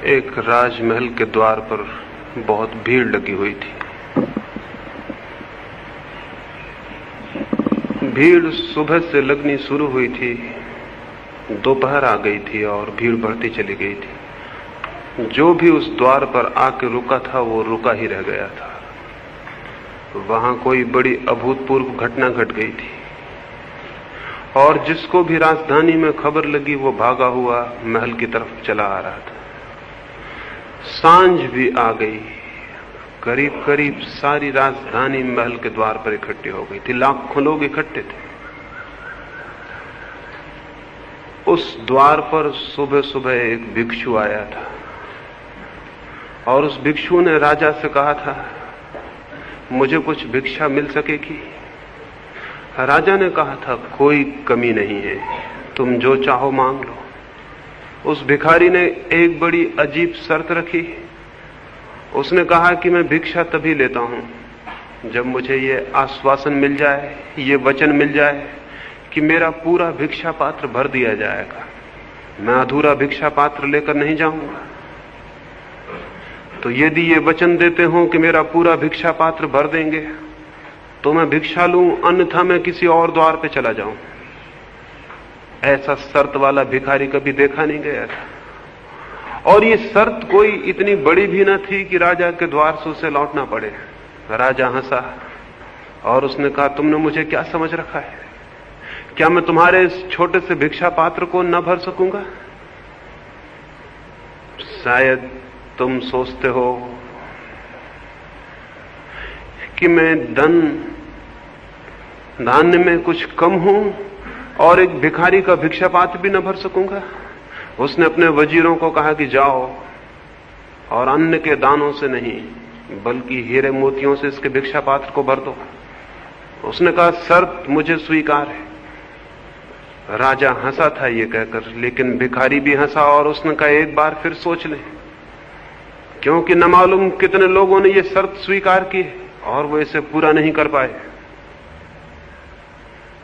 एक राजमहल के द्वार पर बहुत भीड़ लगी हुई थी। भीड़ सुबह से लगनी शुरू हुई थी, दोपहर आ गई थी और भीड़ बढ़ती चली गई थी। जो भी उस द्वार पर आके रुका था वो रुका ही रह गया था। वहां कोई बड़ी अभूतपूर्व घटना घट गई थी और जिसको भी राजधानी में खबर लगी वो भागा हुआ महल की तरफ चला आ रहा था। सांझ भी आ गई। करीब करीब सारी राजधानी महल के द्वार पर इकट्ठी हो गई थी। लाखों लोग इकट्ठे थे। उस द्वार पर सुबह सुबह एक भिक्षु आया था और उस भिक्षु ने राजा से कहा था, मुझे कुछ भिक्षा मिल सकेगी? राजा ने कहा था, कोई कमी नहीं है, तुम जो चाहो मांग लो। उस भिखारी ने एक बड़ी अजीब शर्त रखी। उसने कहा कि मैं भिक्षा तभी लेता हूं जब मुझे ये आश्वासन मिल जाए, ये वचन मिल जाए कि मेरा पूरा भिक्षा पात्र भर दिया जाएगा। मैं अधूरा भिक्षा पात्र लेकर नहीं जाऊंगा। तो यदि ये वचन देते हो कि मेरा पूरा भिक्षा पात्र भर देंगे तो मैं भिक्षा लूं, अन्यथा मैं किसी और द्वार पे चला जाऊं। ऐसा शर्त वाला भिखारी कभी देखा नहीं गया था और ये शर्त कोई इतनी बड़ी भी न थी कि राजा के द्वार से उसे लौटना पड़े। राजा हंसा और उसने कहा, तुमने मुझे क्या समझ रखा है? क्या मैं तुम्हारे इस छोटे से भिक्षा पात्र को न भर सकूंगा? शायद तुम सोचते हो कि मैं धान्य में कुछ कम हूं और एक भिखारी का भिक्षा पात्र भी न भर सकूंगा। उसने अपने वजीरों को कहा कि जाओ और अन्न के दानों से नहीं बल्कि हीरे मोतियों से इसके भिक्षा पात्र को भर दो। उसने कहा, शर्त मुझे स्वीकार है। राजा हंसा था ये कहकर, लेकिन भिखारी भी हंसा और उसने कहा, एक बार फिर सोच ले, क्योंकि न मालूम कितने लोगों ने ये शर्त स्वीकार की और वो इसे पूरा नहीं कर पाए।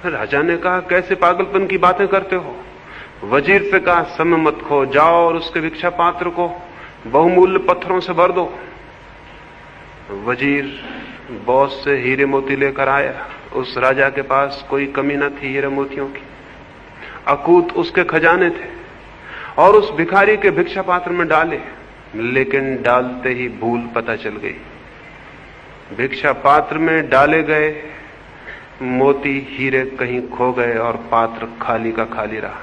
राजा ने कहा, कैसे पागलपन की बातें करते हो? वजीर से कहा, समय मत खो, जाओ और उसके भिक्षा पात्र को बहुमूल्य पत्थरों से भर दो। वजीर बहुत से हीरे मोती लेकर आया। उस राजा के पास कोई कमी न थी हीरे मोतियों की, अकूत उसके खजाने थे और उस भिखारी के भिक्षा पात्र में डाले, लेकिन डालते ही भूल पता चल गई। भिक्षा पात्र में डाले गए मोती हीरे कहीं खो गए और पात्र खाली का खाली रहा।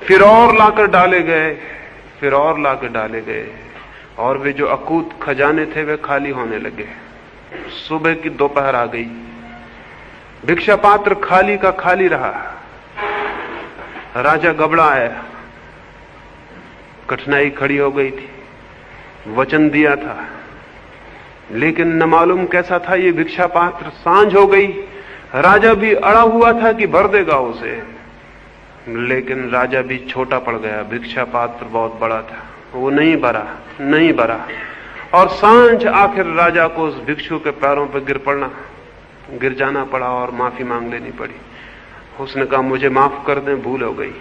फिर और लाकर डाले गए, फिर और लाकर डाले गए और वे जो अकूत खजाने थे वे खाली होने लगे। सुबह की दोपहर आ गई, भिक्षा पात्र खाली का खाली रहा। राजा घबराया, कठिनाई खड़ी हो गई थी। वचन दिया था लेकिन न मालूम कैसा था ये भिक्षा पात्र। सांझ हो गई, राजा भी अड़ा हुआ था कि भर देगा उसे, लेकिन राजा भी छोटा पड़ गया। भिक्षा पात्र बहुत बड़ा था, वो नहीं भरा और सांझ आखिर राजा को उस भिक्षु के पैरों पर गिर जाना पड़ा और माफी मांग लेनी पड़ी। उसने कहा, मुझे माफ कर दें, भूल हो गई,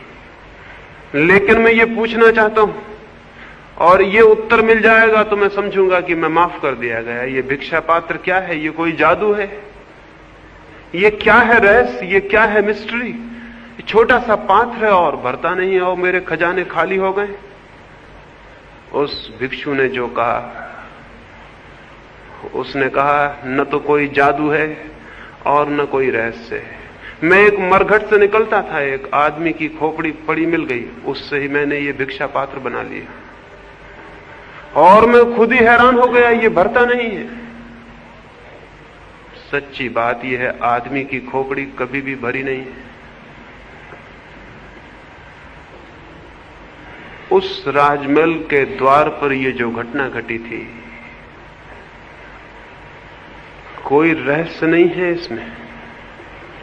लेकिन मैं ये पूछना चाहता हूं और ये उत्तर मिल जाएगा तो मैं समझूंगा कि मैं माफ कर दिया गया। ये भिक्षा पात्र क्या है? ये कोई जादू है? ये क्या है रहस्य? ये क्या है मिस्ट्री? छोटा सा पात्र है और भरता नहीं है और मेरे खजाने खाली हो गए। उस भिक्षु ने जो कहा, उसने कहा, न तो कोई जादू है और न कोई रहस्य है। मैं एक मरघट से निकलता था, एक आदमी की खोपड़ी पड़ी मिल गई, उससे ही मैंने ये भिक्षा पात्र बना लिया और मैं खुद ही हैरान हो गया, ये भरता नहीं है। सच्ची बात यह है, आदमी की खोपड़ी कभी भी भरी नहीं है। उस राजमहल के द्वार पर यह जो घटना घटी थी, कोई रहस्य नहीं है इसमें,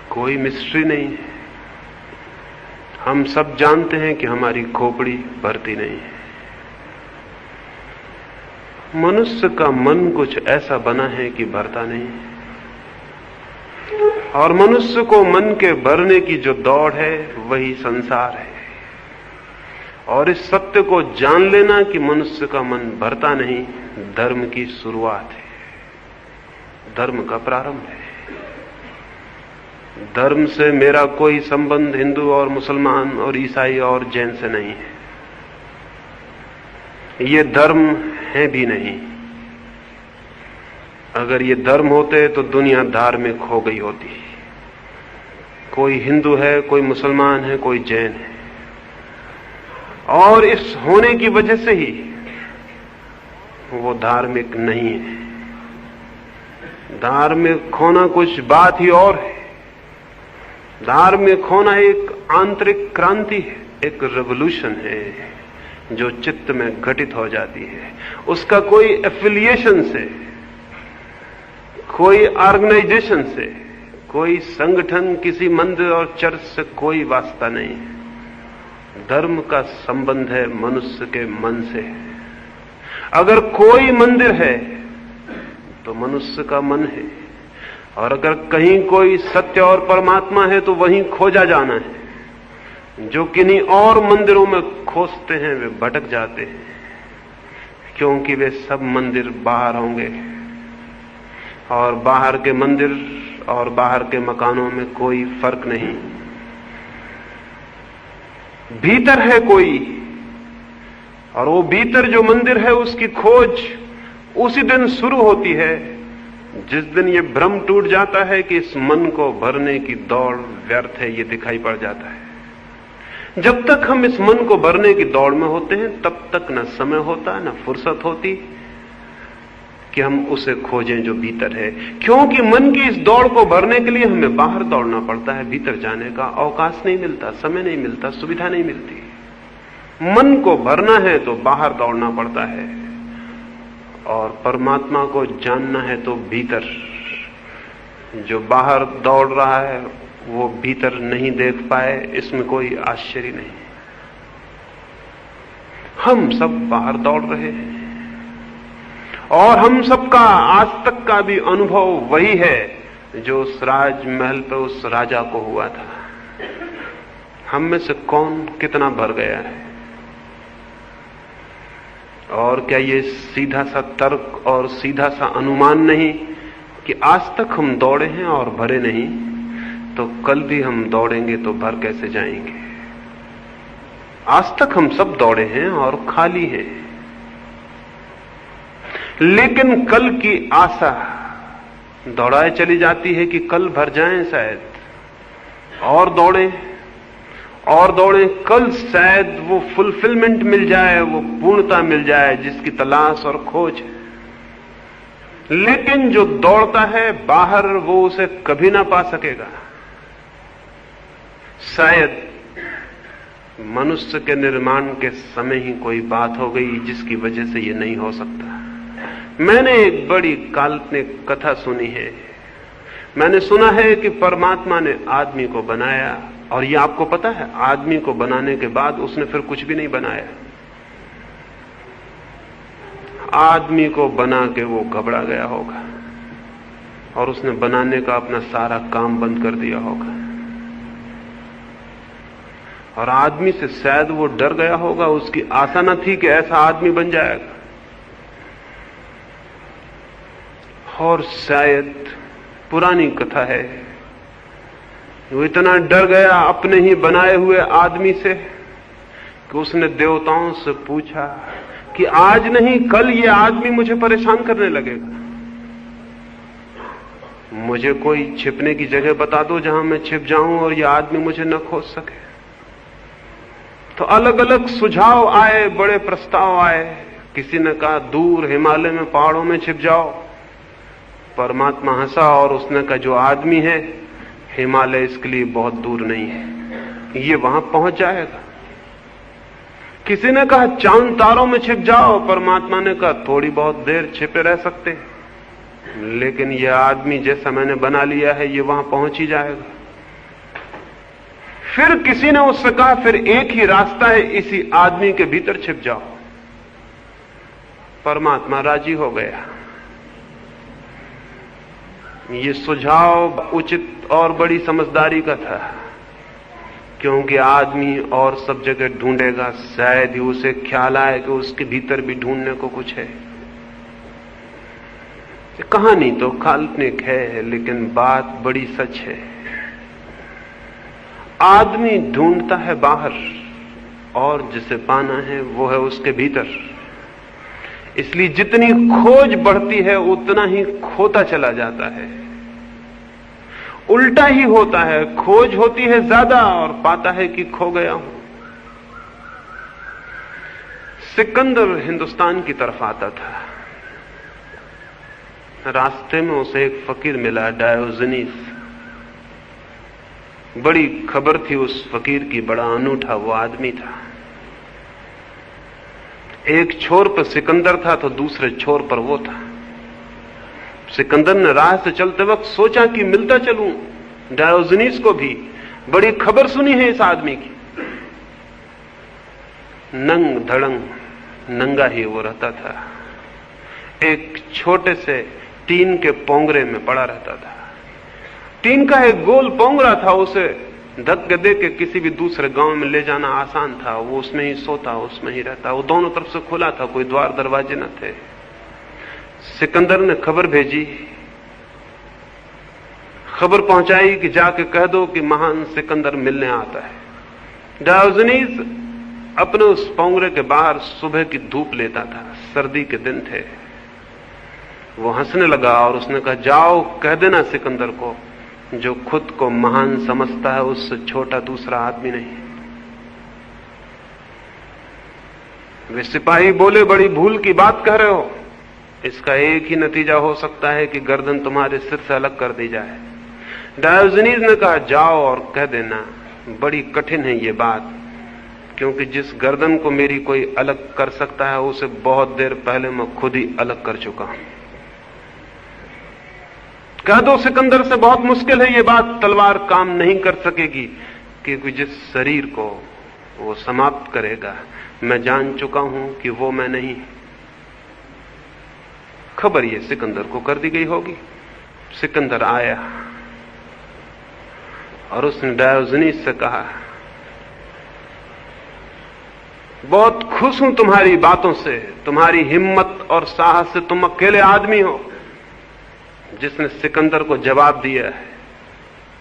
कोई मिस्ट्री नहीं है। हम सब जानते हैं कि हमारी खोपड़ी भरती नहीं है। मनुष्य का मन कुछ ऐसा बना है कि भरता नहीं, और मनुष्य को मन के भरने की जो दौड़ है वही संसार है। और इस सत्य को जान लेना कि मनुष्य का मन भरता नहीं, धर्म की शुरुआत है, धर्म का प्रारंभ है। धर्म से मेरा कोई संबंध हिंदू और मुसलमान और ईसाई और जैन से नहीं है। ये धर्म है भी नहीं। अगर ये धर्म होते तो दुनिया धार्मिक हो गई होती। कोई हिंदू है, कोई मुसलमान है, कोई जैन है, और इस होने की वजह से ही वो धार्मिक नहीं है। धार्मिक होना कुछ बात ही और है। धार्मिक होना एक आंतरिक क्रांति है, एक रेवोल्यूशन है जो चित्त में घटित हो जाती है। उसका कोई एफिलिएशन से, कोई ऑर्गेनाइजेशन से, कोई संगठन, किसी मंदिर और चर्च से कोई वास्ता नहीं है। धर्म का संबंध है मनुष्य के मन से। अगर कोई मंदिर है तो मनुष्य का मन है, और अगर कहीं कोई सत्य और परमात्मा है तो वहीं खोजा जाना है। जो किन्हीं और मंदिरों में खोजते हैं वे भटक जाते हैं, क्योंकि वे सब मंदिर बाहर होंगे, और बाहर के मंदिर और बाहर के मकानों में कोई फर्क नहीं। भीतर है कोई, और वो भीतर जो मंदिर है उसकी खोज उसी दिन शुरू होती है जिस दिन ये भ्रम टूट जाता है कि इस मन को भरने की दौड़ व्यर्थ है, ये दिखाई पड़ जाता है। जब तक हम इस मन को भरने की दौड़ में होते हैं तब तक न समय होता, न फुर्सत होती कि हम उसे खोजें जो भीतर है। क्योंकि मन की इस दौड़ को भरने के लिए हमें बाहर दौड़ना पड़ता है। भीतर जाने का अवकाश नहीं मिलता, समय नहीं मिलता, सुविधा नहीं मिलती। मन को भरना है तो बाहर दौड़ना पड़ता है, और परमात्मा को जानना है तो भीतर। जो बाहर दौड़ रहा है वो भीतर नहीं देख पाए, इसमें कोई आश्चर्य नहीं। हम सब बाहर दौड़ रहे हैं, और हम सबका आज तक का भी अनुभव वही है जो उस राजमहल पे उस राजा को हुआ था। हम में से कौन कितना भर गया है? और क्या ये सीधा सा तर्क और सीधा सा अनुमान नहीं कि आज तक हम दौड़े हैं और भरे नहीं, तो कल भी हम दौड़ेंगे तो भर कैसे जाएंगे? आज तक हम सब दौड़े हैं और खाली हैं, लेकिन कल की आशा दौड़ाए चली जाती है कि कल भर जाएं शायद, और दौड़ें, कल शायद वो फुलफिलमेंट मिल जाए, वो पूर्णता मिल जाए जिसकी तलाश और खोज है। लेकिन जो दौड़ता है बाहर वो उसे कभी ना पा सकेगा। शायद मनुष्य के निर्माण के समय ही कोई बात हो गई जिसकी वजह से ये नहीं हो सकता। मैंने एक बड़ी काल्पनिक कथा सुनी है। मैंने सुना है कि परमात्मा ने आदमी को बनाया, और ये आपको पता है, आदमी को बनाने के बाद उसने फिर कुछ भी नहीं बनाया। आदमी को बना के वो घबरा गया होगा, और उसने बनाने का अपना सारा काम बंद कर दिया होगा, और आदमी से शायद वो डर गया होगा। उसकी आशा न थी कि ऐसा आदमी बन जाएगा, और शायद पुरानी कथा है, वो इतना डर गया अपने ही बनाए हुए आदमी से कि उसने देवताओं से पूछा कि आज नहीं कल ये आदमी मुझे परेशान करने लगेगा, मुझे कोई छिपने की जगह बता दो जहां मैं छिप जाऊं और ये आदमी मुझे न खोज सके। तो अलग अलग सुझाव आए, बड़े प्रस्ताव आए। किसी ने कहा दूर हिमालय में पहाड़ों में छिप जाओ। परमात्मा हंसा और उसने कहा जो आदमी है हिमालय इसके लिए बहुत दूर नहीं है, ये वहां पहुंच जाएगा। किसी ने कहा चांद तारों में छिप जाओ। परमात्मा ने कहा थोड़ी बहुत देर छिपे रह सकते हैं, लेकिन यह आदमी जैसा मैंने बना लिया है ये वहां पहुंच ही जाएगा। फिर किसी ने उससे कहा फिर एक ही रास्ता है, इसी आदमी के भीतर छिप जाओ। परमात्मा राजी हो गया। ये सुझाव उचित और बड़ी समझदारी का था। क्योंकि आदमी और सब जगह ढूंढेगा, शायद ही उसे ख्याल आए कि उसके भीतर भी ढूंढने को कुछ है। कहानी तो काल्पनिक है, लेकिन बात बड़ी सच है। आदमी ढूंढता है बाहर, और जिसे पाना है वो है उसके भीतर। इसलिए जितनी खोज बढ़ती है उतना ही खोता चला जाता है। उल्टा ही होता है, खोज होती है ज्यादा और पाता है कि खो गया हूं। सिकंदर हिंदुस्तान की तरफ आता था। रास्ते में उसे एक फकीर मिला, डायोजनीस। बड़ी खबर थी उस फकीर की, बड़ा अनूठा वो आदमी था। एक छोर पर सिकंदर था तो दूसरे छोर पर वो था। सिकंदर ने राह से चलते वक्त सोचा कि मिलता चलूं डायोजनीस को भी, बड़ी खबर सुनी है इस आदमी की। नंग धड़ंग नंगा ही वो रहता था, एक छोटे से टीन के पोंगरे में पड़ा रहता था। टीन का एक गोल पोंगरा था, उसे धक्के दे के किसी भी दूसरे गांव में ले जाना आसान था। वो उसमें ही सोता, उसमें ही रहता। वो दोनों तरफ से खुला था, कोई द्वार दरवाजे न थे। सिकंदर ने खबर भेजी, खबर पहुंचाई कि जाके कह दो कि महान सिकंदर मिलने आता है। डायोजनीस अपने उस पोंगरे के बाहर सुबह की धूप लेता था, सर्दी के दिन थे। वो हंसने लगा और उसने कहा, जाओ कह देना सिकंदर को, जो खुद को महान समझता है उससे छोटा दूसरा आदमी नहीं। वे सिपाही बोले, बड़ी भूल की बात कह रहे हो। इसका एक ही नतीजा हो सकता है कि गर्दन तुम्हारे सिर से अलग कर दी जाए। डायोजनीस ने कहा, जाओ और कह देना। बड़ी कठिन है ये बात, क्योंकि जिस गर्दन को मेरी कोई अलग कर सकता है उसे बहुत देर पहले मैं खुद ही अलग कर चुका हूं। कह दो सिकंदर से, बहुत मुश्किल है ये बात, तलवार काम नहीं कर सकेगी, क्योंकि जिस शरीर को वो समाप्त करेगा मैं जान चुका हूं कि वो मैं नहीं। खबर ये सिकंदर को कर दी गई होगी। सिकंदर आया और उसने डायोजनीस से कहा, बहुत खुश हूं तुम्हारी बातों से, तुम्हारी हिम्मत और साहस से। तुम अकेले आदमी हो जिसने सिकंदर को जवाब दिया है,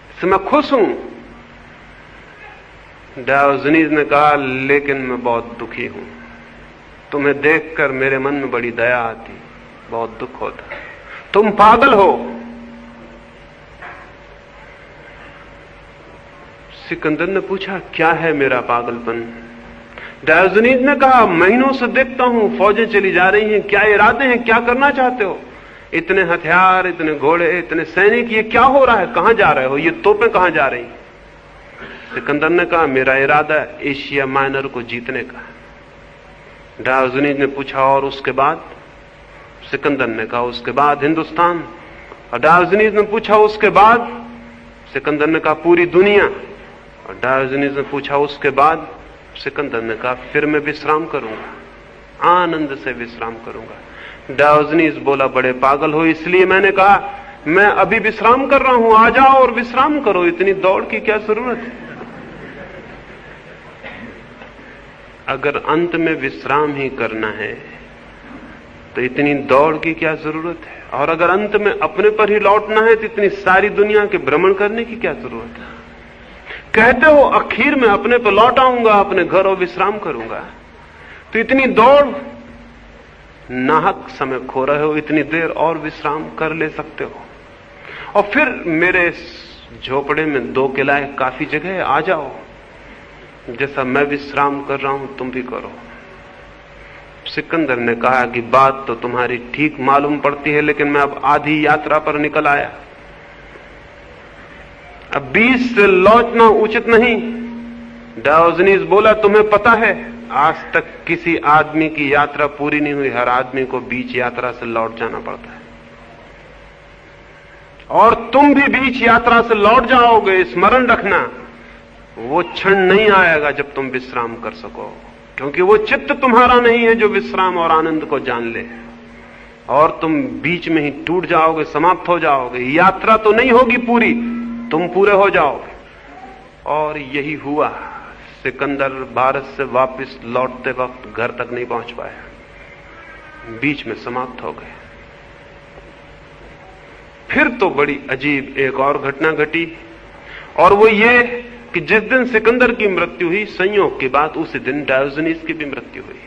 इससे मैं खुश हूं। डायोजनीस ने कहा, लेकिन मैं बहुत दुखी हूं। तुम्हें देखकर मेरे मन में बड़ी दया आती, बहुत दुख होता। तुम पागल हो। सिकंदर ने पूछा, क्या है मेरा पागलपन? डायोजनीस ने कहा, महीनों से देखता हूं फौजें चली जा रही हैं, क्या इरादे हैं, क्या करना चाहते हो? इतने हथियार, इतने घोड़े, इतने सैनिक, ये क्या हो रहा है? कहां जा रहे हो? ये तोपें कहां जा रही? सिकंदर ने कहा, मेरा इरादा एशिया माइनर को जीतने का। डायोजनीस ने पूछा, और उसके बाद? सिकंदर ने कहा, उसके बाद हिंदुस्तान। और डायोजनीस ने पूछा, उसके बाद? सिकंदर ने कहा, पूरी दुनिया। और डायोजनीस ने पूछा, उसके बाद? सिकंदर ने कहा, फिर मैं विश्राम करूंगा, आनंद से विश्राम करूंगा। डायोजनीस बोला, बड़े पागल हो, इसलिए मैंने कहा मैं अभी विश्राम कर रहा हूं, आ जाओ और विश्राम करो, इतनी दौड़ की क्या जरूरत है? अगर अंत में विश्राम ही करना है तो इतनी दौड़ की क्या जरूरत है? और अगर अंत में अपने पर ही लौटना है तो इतनी सारी दुनिया के भ्रमण करने की क्या जरूरत है? कहते हो आखिर में अपने पर लौट आऊंगा, अपने घर और विश्राम करूंगा, तो इतनी दौड़, नाहक समय खो रहे हो। इतनी देर और विश्राम कर ले सकते हो। और फिर मेरे झोपड़े में 2 किला काफी जगह है, आ जाओ। जैसा मैं विश्राम कर रहा हूं तुम भी करो। सिकंदर ने कहा कि बात तो तुम्हारी ठीक मालूम पड़ती है, लेकिन मैं अब आधी यात्रा पर निकल आया, अब बीच से लौटना उचित नहीं। डायोजनीस बोला, तुम्हें पता है आज तक किसी आदमी की यात्रा पूरी नहीं हुई, हर आदमी को बीच यात्रा से लौट जाना पड़ता है। और तुम भी बीच यात्रा से लौट जाओगे, स्मरण रखना। वो क्षण नहीं आएगा जब तुम विश्राम कर सको, क्योंकि वो चित्त तुम्हारा नहीं है जो विश्राम और आनंद को जान ले। और तुम बीच में ही टूट जाओगे, समाप्त हो जाओगे। यात्रा तो नहीं होगी पूरी, तुम पूरे हो जाओगे। और यही हुआ। सिकंदर भारत से वापस लौटते वक्त घर तक नहीं पहुंच पाया, बीच में समाप्त हो गए। फिर तो बड़ी अजीब एक और घटना घटी, और वो ये कि जिस दिन सिकंदर की मृत्यु हुई, संयोग की बात उसी दिन डायोजनीस की भी मृत्यु हुई।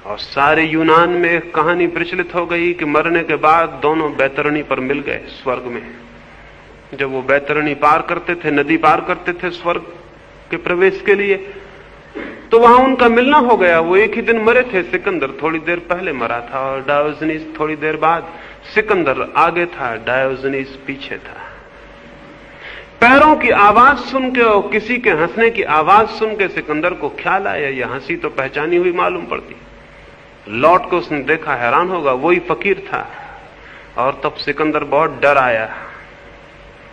और सारे यूनान में एक कहानी प्रचलित हो गई कि मरने के बाद दोनों बैतरणी पर मिल गए स्वर्ग में। जब वो बैतरणी पार करते थे, नदी पार करते थे स्वर्ग के प्रवेश के लिए, तो वहां उनका मिलना हो गया। वो एक ही दिन मरे थे। सिकंदर थोड़ी देर पहले मरा था और डायोजनीस थोड़ी देर बाद। सिकंदर आगे था, डायोजनीस पीछे था। पैरों की आवाज सुन के और किसी के हंसने की आवाज सुन के सिकंदर को ख्याल आया, यह हंसी तो पहचानी हुई मालूम पड़ती। लौट के उसने देखा, हैरान होगा, वही फकीर था। और तब सिकंदर बहुत डर आया।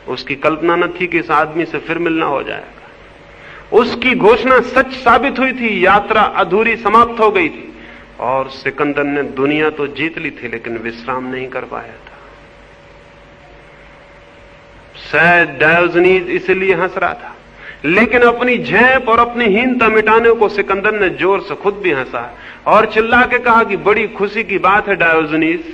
उसकी कल्पना न थी कि इस आदमी से फिर मिलना हो जाएगा। उसकी घोषणा सच साबित हुई थी, यात्रा अधूरी समाप्त हो गई थी। और सिकंदर ने दुनिया तो जीत ली थी, लेकिन विश्राम नहीं कर पाया था। शायद डायोजनीस इसलिए हंस रहा था, लेकिन अपनी झेप और अपनी हीनता मिटाने को सिकंदर ने जोर से खुद भी हंसा और चिल्ला के कहा कि बड़ी खुशी की बात है डायोजनीस,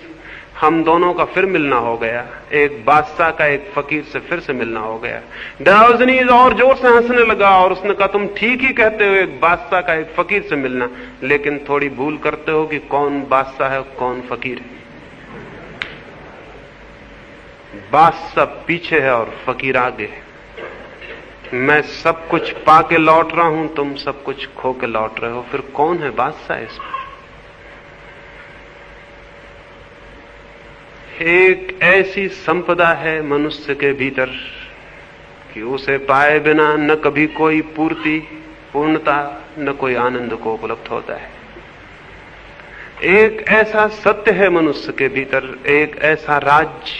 हम दोनों का फिर मिलना हो गया। एक बादशाह का एक फकीर से फिर से मिलना हो गया। डायोजनीस और जोर से हंसने लगा और उसने कहा, तुम ठीक ही कहते हो, एक बादशाह का एक फकीर से मिलना, लेकिन थोड़ी भूल करते हो कि कौन बादशाह है कौन फकीर है। बादशाह पीछे है और फकीर आगे है। मैं सब कुछ पाके लौट रहा हूं, तुम सब कुछ खो के लौट रहे हो, फिर कौन है बादशाह इसमें? एक ऐसी संपदा है मनुष्य के भीतर कि उसे पाए बिना न कभी कोई पूर्णता न कोई आनंद को उपलब्ध होता है। एक ऐसा सत्य है मनुष्य के भीतर, एक ऐसा राज्य,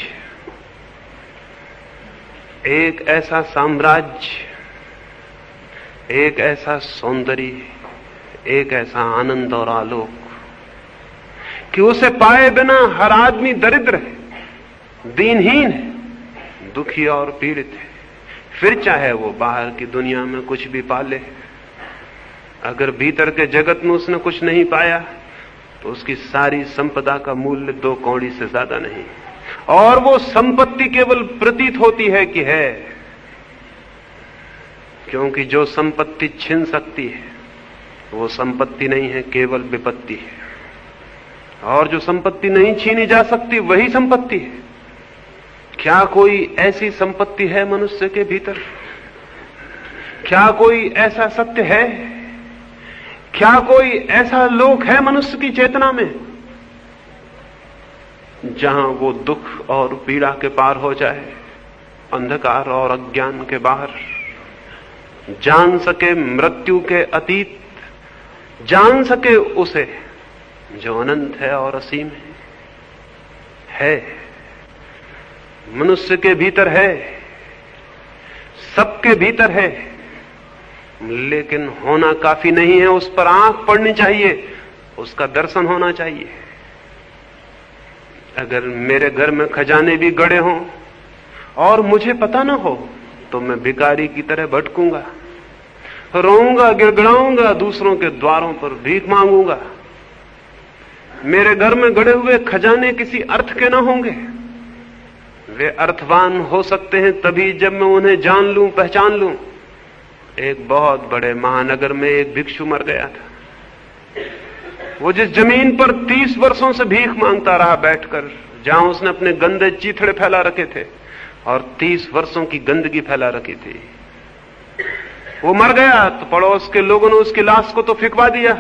एक ऐसा साम्राज्य, एक ऐसा सौंदर्य, एक ऐसा आनंद और आलोक कि उसे पाए बिना हर आदमी दरिद्र है, दीनहीन है, दुखी और पीड़ित है। फिर चाहे वो बाहर की दुनिया में कुछ भी पाले, अगर भीतर के जगत में उसने कुछ नहीं पाया तो उसकी सारी संपदा का मूल्य 2 कौड़ी से ज्यादा नहीं। और वो संपत्ति केवल प्रतीत होती है कि है, क्योंकि जो संपत्ति छिन सकती है वो संपत्ति नहीं है, केवल विपत्ति है। और जो संपत्ति नहीं छीनी जा सकती वही संपत्ति है। क्या कोई ऐसी संपत्ति है मनुष्य के भीतर? क्या कोई ऐसा सत्य है? क्या कोई ऐसा लोक है मनुष्य की चेतना में जहां वो दुख और पीड़ा के पार हो जाए, अंधकार और अज्ञान के बाहर, जान सके मृत्यु के अतीत, जान सके उसे जो अनंत है और असीम है। मनुष्य के भीतर है, सबके भीतर है, लेकिन होना काफी नहीं है। उस पर आंख पड़नी चाहिए, उसका दर्शन होना चाहिए। अगर मेरे घर में खजाने भी गड़े हों और मुझे पता ना हो तो मैं भिखारी की तरह भटकूंगा, रोऊंगा, गिड़गिड़ाऊंगा, दूसरों के द्वारों पर भीख मांगूंगा। मेरे घर में गड़े हुए खजाने किसी अर्थ के ना होंगे। वे अर्थवान हो सकते हैं तभी जब मैं उन्हें जान लूं, पहचान लूं। एक बहुत बड़े महानगर में एक भिक्षु मर गया था। वो जिस जमीन पर 30 वर्षों से भीख मांगता रहा बैठकर, जहां उसने अपने गंदे चीथड़े फैला रखे थे और 30 वर्षों की गंदगी फैला रखी थी, वो मर गया तो पड़ोस के लोगों ने उसकी लाश को तो फिकवा दिया।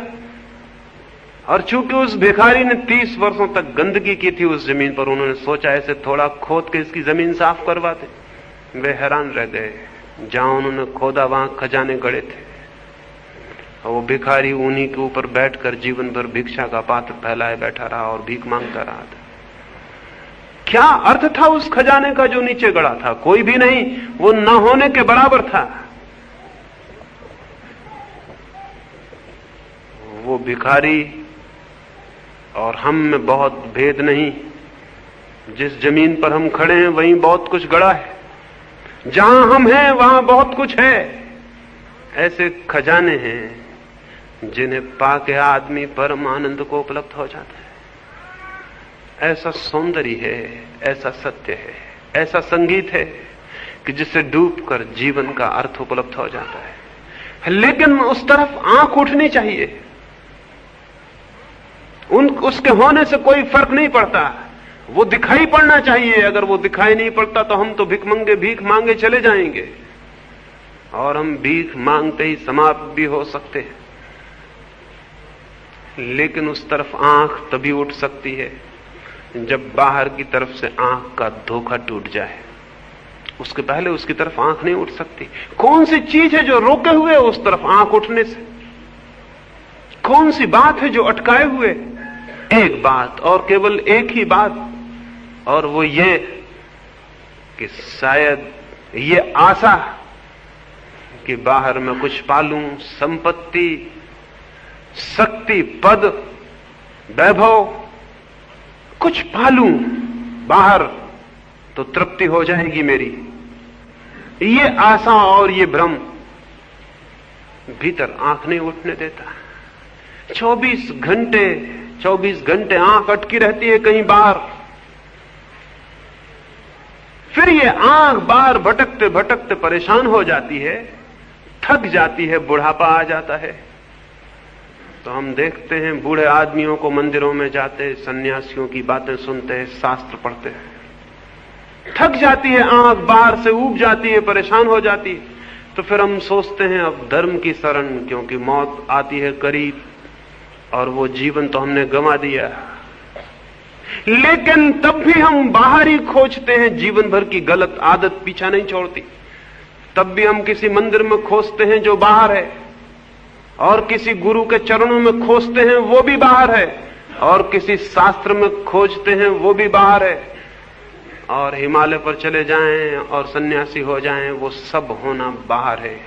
और चूंकि उस भिखारी ने 30 वर्षों तक गंदगी की थी उस जमीन पर, उन्होंने सोचा ऐसे थोड़ा खोद के इसकी जमीन साफ करवा दे। वे हैरान रह गए, जहां उन्होंने खोदा वहां खजाने गड़े थे और वो भिखारी उन्हीं के ऊपर बैठकर जीवन भर भिक्षा का पात्र फैलाए बैठा रहा और भीख मांगता रहा था। क्या अर्थ था उस खजाने का जो नीचे गड़ा था? कोई भी नहीं, वो न होने के बराबर था। वो भिखारी और हम में बहुत भेद नहीं। जिस जमीन पर हम खड़े हैं वहीं बहुत कुछ गड़ा है। जहां हम हैं वहां बहुत कुछ है। ऐसे खजाने हैं जिन्हें पाके आदमी परम आनंद को उपलब्ध हो जाता है। ऐसा सौंदर्य है, ऐसा सत्य है, ऐसा संगीत है कि जिससे डूबकर जीवन का अर्थ उपलब्ध हो जाता है। लेकिन उस तरफ आंख उठनी चाहिए। उसके होने से कोई फर्क नहीं पड़ता, वो दिखाई पड़ना चाहिए। अगर वो दिखाई नहीं पड़ता तो हम तो भीख मांगे चले जाएंगे और हम भीख मांगते ही समाप्त भी हो सकते हैं। लेकिन उस तरफ आंख तभी उठ सकती है जब बाहर की तरफ से आंख का धोखा टूट जाए। उसके पहले उसकी तरफ आंख नहीं उठ सकती। कौन सी चीज है जो रोके हुए है उस तरफ आंख उठने से? कौन सी बात है जो अटकाए हुए? एक बात, और केवल एक ही बात, और वो ये कि शायद ये आशा कि बाहर में कुछ पालूं, संपत्ति, शक्ति, पद, वैभव, कुछ पालूं बाहर तो तृप्ति हो जाएगी मेरी। ये आशा और ये भ्रम भीतर आंख नहीं उठने देता। 24 घंटे आंख अटकी रहती है कहीं बाहर। फिर ये आंख बाहर भटकते भटकते परेशान हो जाती है, थक जाती है, बुढ़ापा आ जाता है। तो हम देखते हैं बूढ़े आदमियों को मंदिरों में जाते, सन्यासियों की बातें सुनते हैं, शास्त्र पढ़ते हैं। थक जाती है आंख, बाहर से ऊब जाती है, परेशान हो जाती है। तो फिर हम सोचते हैं अब धर्म की शरण, क्योंकि मौत आती है करीब और वो जीवन तो हमने गंवा दिया। लेकिन तब भी हम बाहर ही खोजते हैं। जीवन भर की गलत आदत पीछा नहीं छोड़ती। तब भी हम किसी मंदिर में खोजते हैं जो बाहर है, और किसी गुरु के चरणों में खोजते हैं वो भी बाहर है, और किसी शास्त्र में खोजते हैं वो भी बाहर है। और हिमालय पर चले जाएं और सन्यासी हो जाएं, वो सब होना बाहर है।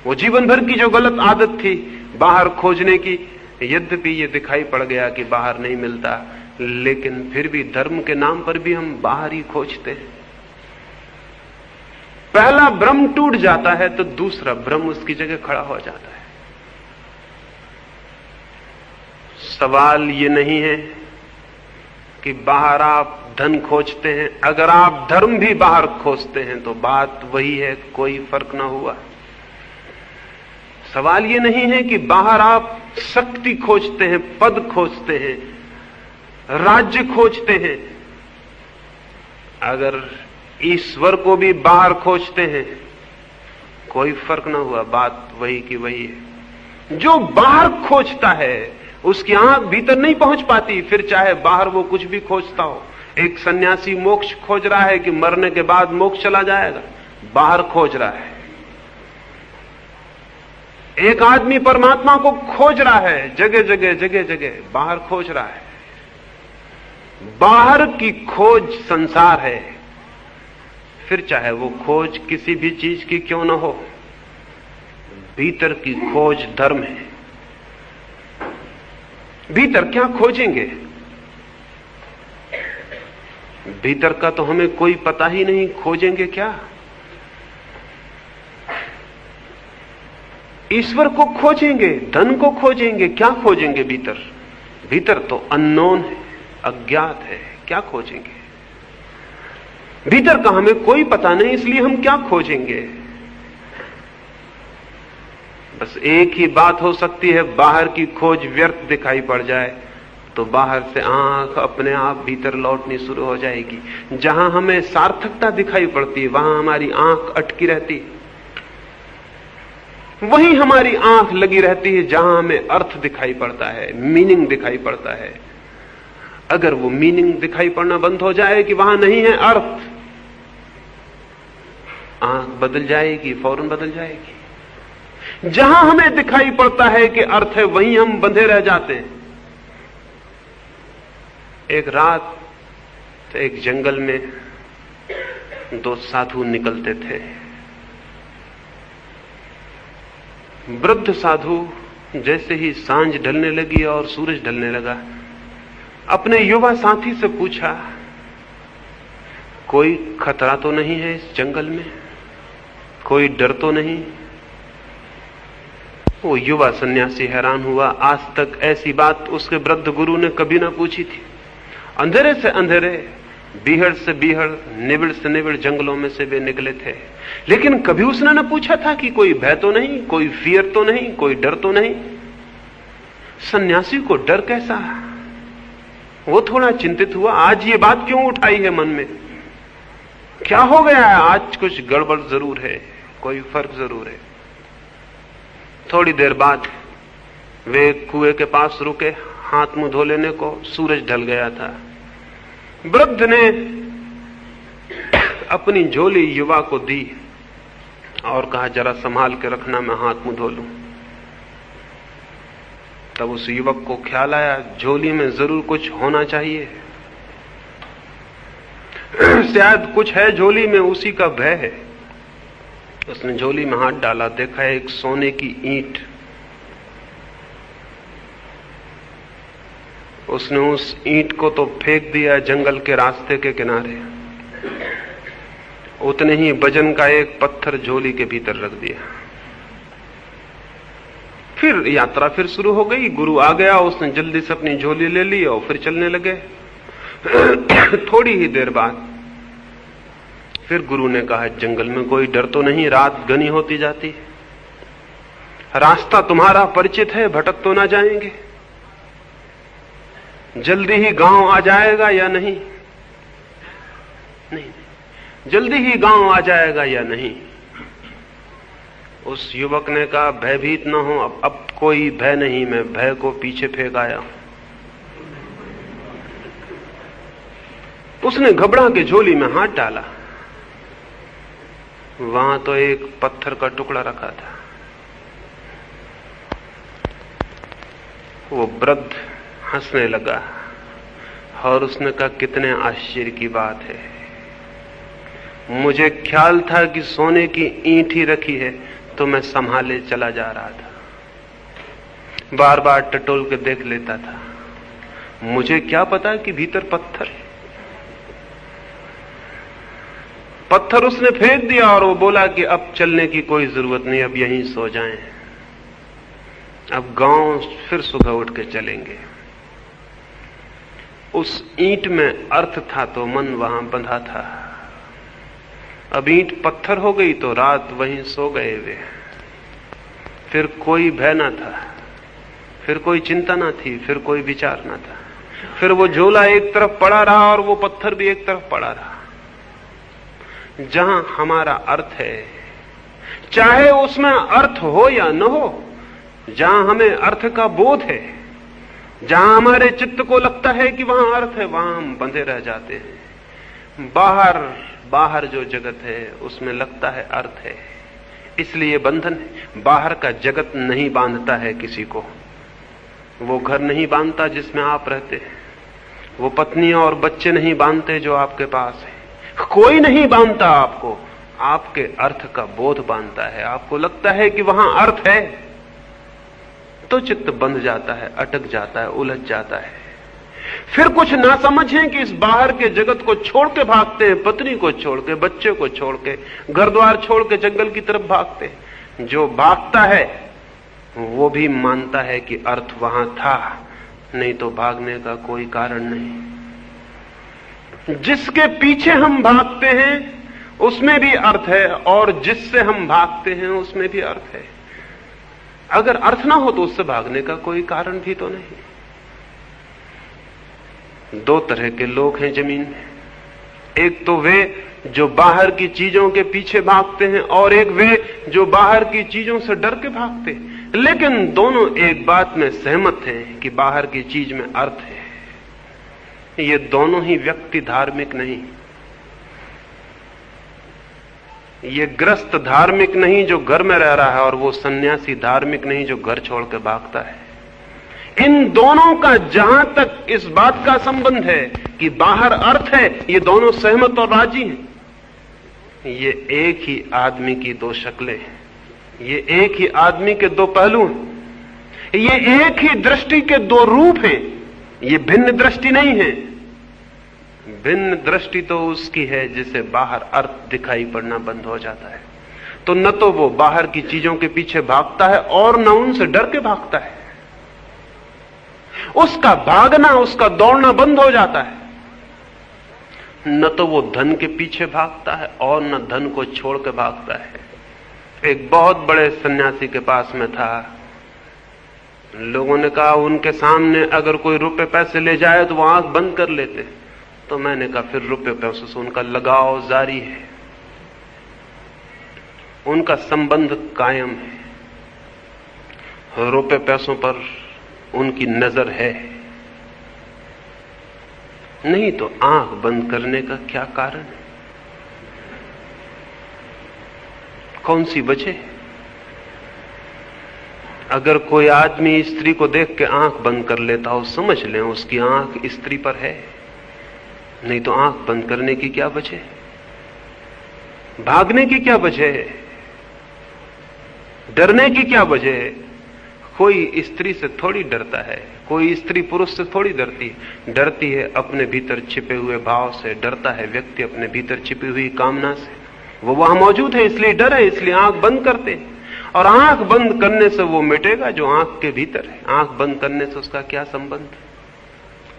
वो जीवन भर की जो गलत आदत थी बाहर खोजने की, यद्यपि ये दिखाई पड़ गया कि बाहर नहीं मिलता, लेकिन फिर भी धर्म के नाम पर भी हम बाहर ही खोजते हैं। पहला भ्रम टूट जाता है तो दूसरा भ्रम उसकी जगह खड़ा हो जाता है। सवाल ये नहीं है कि बाहर आप धन खोजते हैं। अगर आप धर्म भी बाहर खोजते हैं तो बात वही है, कोई फर्क ना हुआ। सवाल ये नहीं है कि बाहर आप शक्ति खोजते हैं, पद खोजते हैं, राज्य खोजते हैं। अगर ईश्वर को भी बाहर खोजते हैं कोई फर्क ना हुआ, बात वही की वही है। जो बाहर खोजता है उसकी आंख भीतर नहीं पहुंच पाती, फिर चाहे बाहर वो कुछ भी खोजता हो। एक सन्यासी मोक्ष खोज रहा है कि मरने के बाद मोक्ष चला जाएगा, बाहर खोज रहा है। एक आदमी परमात्मा को खोज रहा है, जगह जगह बाहर खोज रहा है। बाहर की खोज संसार है, फिर चाहे वो खोज किसी भी चीज की क्यों न हो। भीतर की खोज धर्म है। भीतर क्या खोजेंगे? भीतर का तो हमें कोई पता ही नहीं, खोजेंगे क्या? ईश्वर को खोजेंगे, धन को खोजेंगे, क्या खोजेंगे भीतर? भीतर तो अननोन है, अज्ञात है, क्या खोजेंगे? भीतर का हमें कोई पता नहीं, इसलिए हम क्या खोजेंगे? बस एक ही बात हो सकती है, बाहर की खोज व्यर्थ दिखाई पड़ जाए तो बाहर से आंख अपने आप भीतर लौटनी शुरू हो जाएगी। जहां हमें सार्थकता दिखाई पड़ती है वहां हमारी आंख अटकी रहती है। वहीं हमारी आंख लगी रहती है जहां हमें अर्थ दिखाई पड़ता है, मीनिंग दिखाई पड़ता है। अगर वो मीनिंग दिखाई पड़ना बंद हो जाए कि वहां नहीं है अर्थ, आंख बदल जाएगी, फौरन बदल जाएगी। जहां हमें दिखाई पड़ता है कि अर्थ है वहीं हम बंधे रह जाते हैं। एक रात एक जंगल में दो साधु निकलते थे। वृद्ध साधु जैसे ही सांझ ढलने लगी और सूरज ढलने लगा, अपने युवा साथी से पूछा, कोई खतरा तो नहीं है इस जंगल में? कोई डर तो नहीं? वो युवा सन्यासी हैरान हुआ। आज तक ऐसी बात उसके वृद्ध गुरु ने कभी ना पूछी थी। अंधेरे से अंधेरे, बीहड़ से बीहड़, निबिड़ से निबिड़ जंगलों में से वे निकले थे, लेकिन कभी उसने न पूछा था कि कोई भय तो नहीं, कोई फियर तो नहीं, कोई डर तो नहीं। सन्यासी को डर कैसा? वो थोड़ा चिंतित हुआ। आज ये बात क्यों उठाई है मन में? क्या हो गया है? आज कुछ गड़बड़ जरूर है, कोई फर्क जरूर है। थोड़ी देर बाद वे कुएं के पास रुके, हाथ मुंह धो लेने को। सूरज ढल गया था। वृद्ध ने अपनी झोली युवा को दी और कहा, जरा संभाल के रखना, मैं हाथ मुंह धो लूं। तब उस युवक को ख्याल आया, झोली में जरूर कुछ होना चाहिए। शायद कुछ है झोली में, उसी का भय है। उसने झोली में हाथ डाला, देखा एक सोने की ईंट। उसने उस ईंट को तो फेंक दिया जंगल के रास्ते के किनारे। उतने ही वजन का एक पत्थर झोली के भीतर रख दिया। फिर यात्रा फिर शुरू हो गई। गुरु आ गया, उसने जल्दी से अपनी झोली ले ली और फिर चलने लगे। थोड़ी ही देर बाद फिर गुरु ने कहा, जंगल में कोई डर तो नहीं? रात घनी होती जाती, रास्ता तुम्हारा परिचित है, भटक तो ना जाएंगे? जल्दी ही गांव आ जाएगा या नहीं? नहीं, जल्दी ही गांव आ जाएगा या नहीं? उस युवक ने कहा, भयभीत न हो, अब कोई भय नहीं, मैं भय को पीछे फेंक आया हूं। उसने घबरा के झोली में हाथ डाला। वहां तो एक पत्थर का टुकड़ा रखा था। वो वृद्ध हंसने लगा और उसने कहा, कितने आश्चर्य की बात है, मुझे ख्याल था कि सोने की ईंट ही रखी है, तो मैं संभाले चला जा रहा था, बार बार टटोल के देख लेता था। मुझे क्या पता कि भीतर पत्थर है। पत्थर उसने फेंक दिया और वो बोला कि अब चलने की कोई जरूरत नहीं, अब यहीं सो जाएं, अब गांव फिर सुबह उठ के चलेंगे। उस ईंट में अर्थ था तो मन वहां बंधा था। अब ईंट पत्थर हो गई तो रात वहीं सो गए वे। फिर कोई भय ना था, फिर कोई चिंता ना थी, फिर कोई विचार ना था। फिर वो झोला एक तरफ पड़ा रहा और वो पत्थर भी एक तरफ पड़ा रहा। जहां हमारा अर्थ है, चाहे उसमें अर्थ हो या न हो, जहां हमें अर्थ का बोध है, जहां हमारे चित्त को लगता है कि वहां अर्थ है, वहां हम बंधे रह जाते हैं। बाहर जो जगत है उसमें लगता है अर्थ है, इसलिए बंधन है। बाहर का जगत नहीं बांधता है किसी को। वो घर नहीं बांधता जिसमें आप रहते हैं, वो पत्नी और बच्चे नहीं बांधते जो आपके पास है, कोई नहीं बांधता आपको। आपके अर्थ का बोध बांधता है। आपको लगता है कि वहां अर्थ है, तो चित्त बंध जाता है, अटक जाता है, उलझ जाता है। फिर कुछ ना समझें कि इस बाहर के जगत को छोड़ के भागते हैं, पत्नी को छोड़ के, बच्चे को छोड़ के, घर द्वार छोड़ के जंगल की तरफ भागते हैं। जो भागता है वो भी मानता है कि अर्थ वहां था, नहीं तो भागने का कोई कारण नहीं। जिसके पीछे हम भागते हैं उसमें भी अर्थ है, और जिससे हम भागते हैं उसमें भी अर्थ है। अगर अर्थ ना हो तो उससे भागने का कोई कारण भी तो नहीं। दो तरह के लोग हैं जमीन में, एक तो वे जो बाहर की चीजों के पीछे भागते हैं, और एक वे जो बाहर की चीजों से डर के भागते हैं। लेकिन दोनों एक बात में सहमत हैं कि बाहर की चीज में अर्थ है। ये दोनों ही व्यक्ति धार्मिक नहीं। ये ग्रस्त धार्मिक नहीं जो घर में रह रहा है, और वो सन्यासी धार्मिक नहीं जो घर छोड़ के भागता है। इन दोनों का जहां तक इस बात का संबंध है कि बाहर अर्थ है, ये दोनों सहमत और राजी हैं। ये एक ही आदमी की दो शक्लें हैं, ये एक ही आदमी के दो पहलू हैं, ये एक ही दृष्टि के दो रूप हैं। ये भिन्न दृष्टि नहीं है। भिन्न दृष्टि तो उसकी है जिसे बाहर अर्थ दिखाई पड़ना बंद हो जाता है। तो न तो वो बाहर की चीजों के पीछे भागता है और न उनसे डर के भागता है। उसका भागना, उसका दौड़ना बंद हो जाता है। न तो वो धन के पीछे भागता है और न धन को छोड़ के भागता है। एक बहुत बड़े सन्यासी के पास में था। लोगों ने कहा उनके सामने अगर कोई रुपए पैसे ले जाए तो वो आंख बंद कर लेते। तो मैंने कहा फिर रुपए पैसों से उनका लगाव जारी है, उनका संबंध कायम है, रुपए पैसों पर उनकी नजर है। नहीं तो आंख बंद करने का क्या कारण है? कौन सी वजह? अगर कोई आदमी स्त्री को देख के आंख बंद कर लेता हो, समझ लें उसकी आंख स्त्री पर है। नहीं तो आंख बंद करने की क्या वजह? भागने की क्या वजह है? डरने की क्या वजह है? कोई स्त्री से थोड़ी डरता है, कोई स्त्री पुरुष से थोड़ी डरती है। डरती है अपने भीतर छिपे हुए भाव से, डरता है व्यक्ति अपने भीतर छिपी हुई कामना से। वो वहां मौजूद है इसलिए डर है, इसलिए आंख बंद करते हैं। और आंख बंद करने से वो मिटेगा जो आंख के भीतर है। आंख बंद करने से उसका क्या संबंध?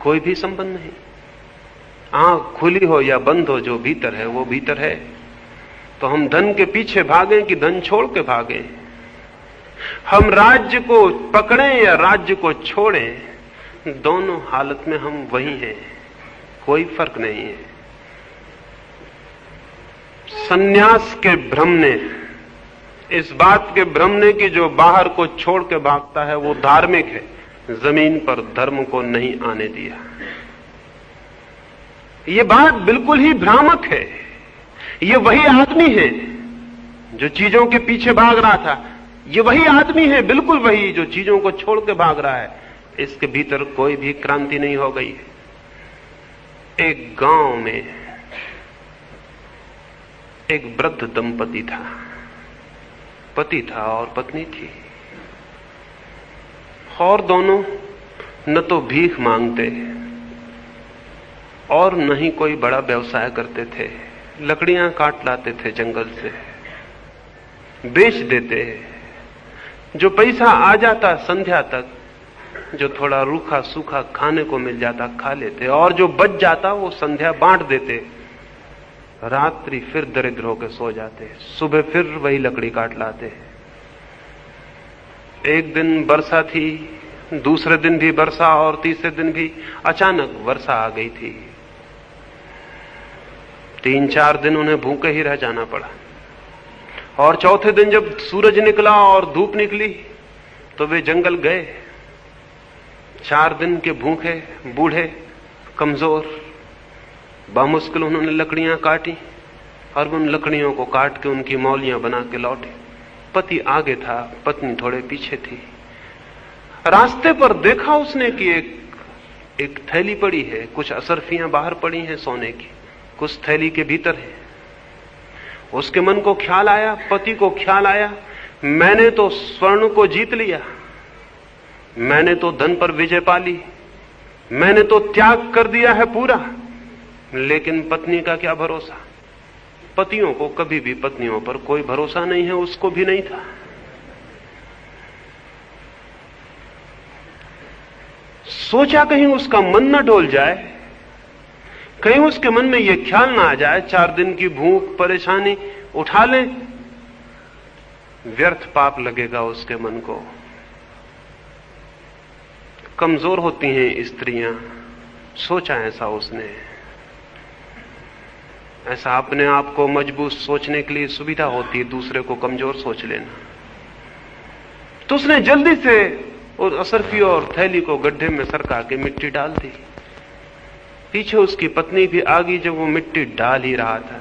कोई भी संबंध नहीं। आंख खुली हो या बंद हो, जो भीतर है वो भीतर है। तो हम धन के पीछे भागें कि धन छोड़ के भागें? हम राज्य को पकड़ें या राज्य को छोड़ें, दोनों हालत में हम वही हैं, कोई फर्क नहीं है। सन्यास के भ्रम ने, इस बात के भ्रम ने कि जो बाहर को छोड़ के भागता है वो धार्मिक है, जमीन पर धर्म को नहीं आने दिया। ये बात बिल्कुल ही भ्रामक है। ये वही आदमी है जो चीजों के पीछे भाग रहा था। ये वही आदमी है, बिल्कुल वही, जो चीजों को छोड़ के भाग रहा है। इसके भीतर कोई भी क्रांति नहीं हो गई है। एक गांव में एक वृद्ध दंपति था। पति था और पत्नी थी, और दोनों न तो भीख मांगते और न ही कोई बड़ा व्यवसाय करते थे। लकड़ियां काट लाते थे जंगल से, बेच देते। जो पैसा आ जाता संध्या तक, जो थोड़ा रूखा सूखा खाने को मिल जाता खा लेते, और जो बच जाता वो संध्या बांट देते। रात्रि फिर दरिद्र होकर सो जाते, सुबह फिर वही लकड़ी काट लाते। एक दिन वर्षा थी, दूसरे दिन भी वर्षा, और तीसरे दिन भी अचानक वर्षा आ गई थी। 3-4 दिन उन्हें भूखे ही रह जाना पड़ा। और चौथे दिन जब सूरज निकला और धूप निकली तो वे जंगल गए। 4 दिन के भूखे, बूढ़े, कमजोर, बामुश्किल उन्होंने लकड़ियां काटी और उन लकड़ियों को काट के उनकी मौलियां बना के लौटे। पति आगे था, पत्नी थोड़े पीछे थी। रास्ते पर देखा उसने कि एक थैली पड़ी है, कुछ असरफियां बाहर पड़ी हैं सोने की, कुछ थैली के भीतर है। उसके मन को ख्याल आया, पति को ख्याल आया, मैंने तो स्वर्ण को जीत लिया, मैंने तो धन पर विजय पा ली, मैंने तो त्याग कर दिया है पूरा। लेकिन पत्नी का क्या भरोसा? पतियों को कभी भी पत्नियों पर कोई भरोसा नहीं है, उसको भी नहीं था। सोचा कहीं उसका मन न डोल जाए, कहीं उसके मन में यह ख्याल ना आ जाए 4 दिन की भूख परेशानी उठा ले, व्यर्थ पाप लगेगा उसके मन को। कमजोर होती हैं स्त्रियां, सोचा ऐसा उसने। ऐसा अपने आप को मजबूत सोचने के लिए सुविधा होती है, दूसरे को कमजोर सोच लेना। तो उसने जल्दी से उस असरफी और थैली को गड्ढे में सरका के मिट्टी डाल दी। पीछे उसकी पत्नी भी आ गई जब वो मिट्टी डाल ही रहा था।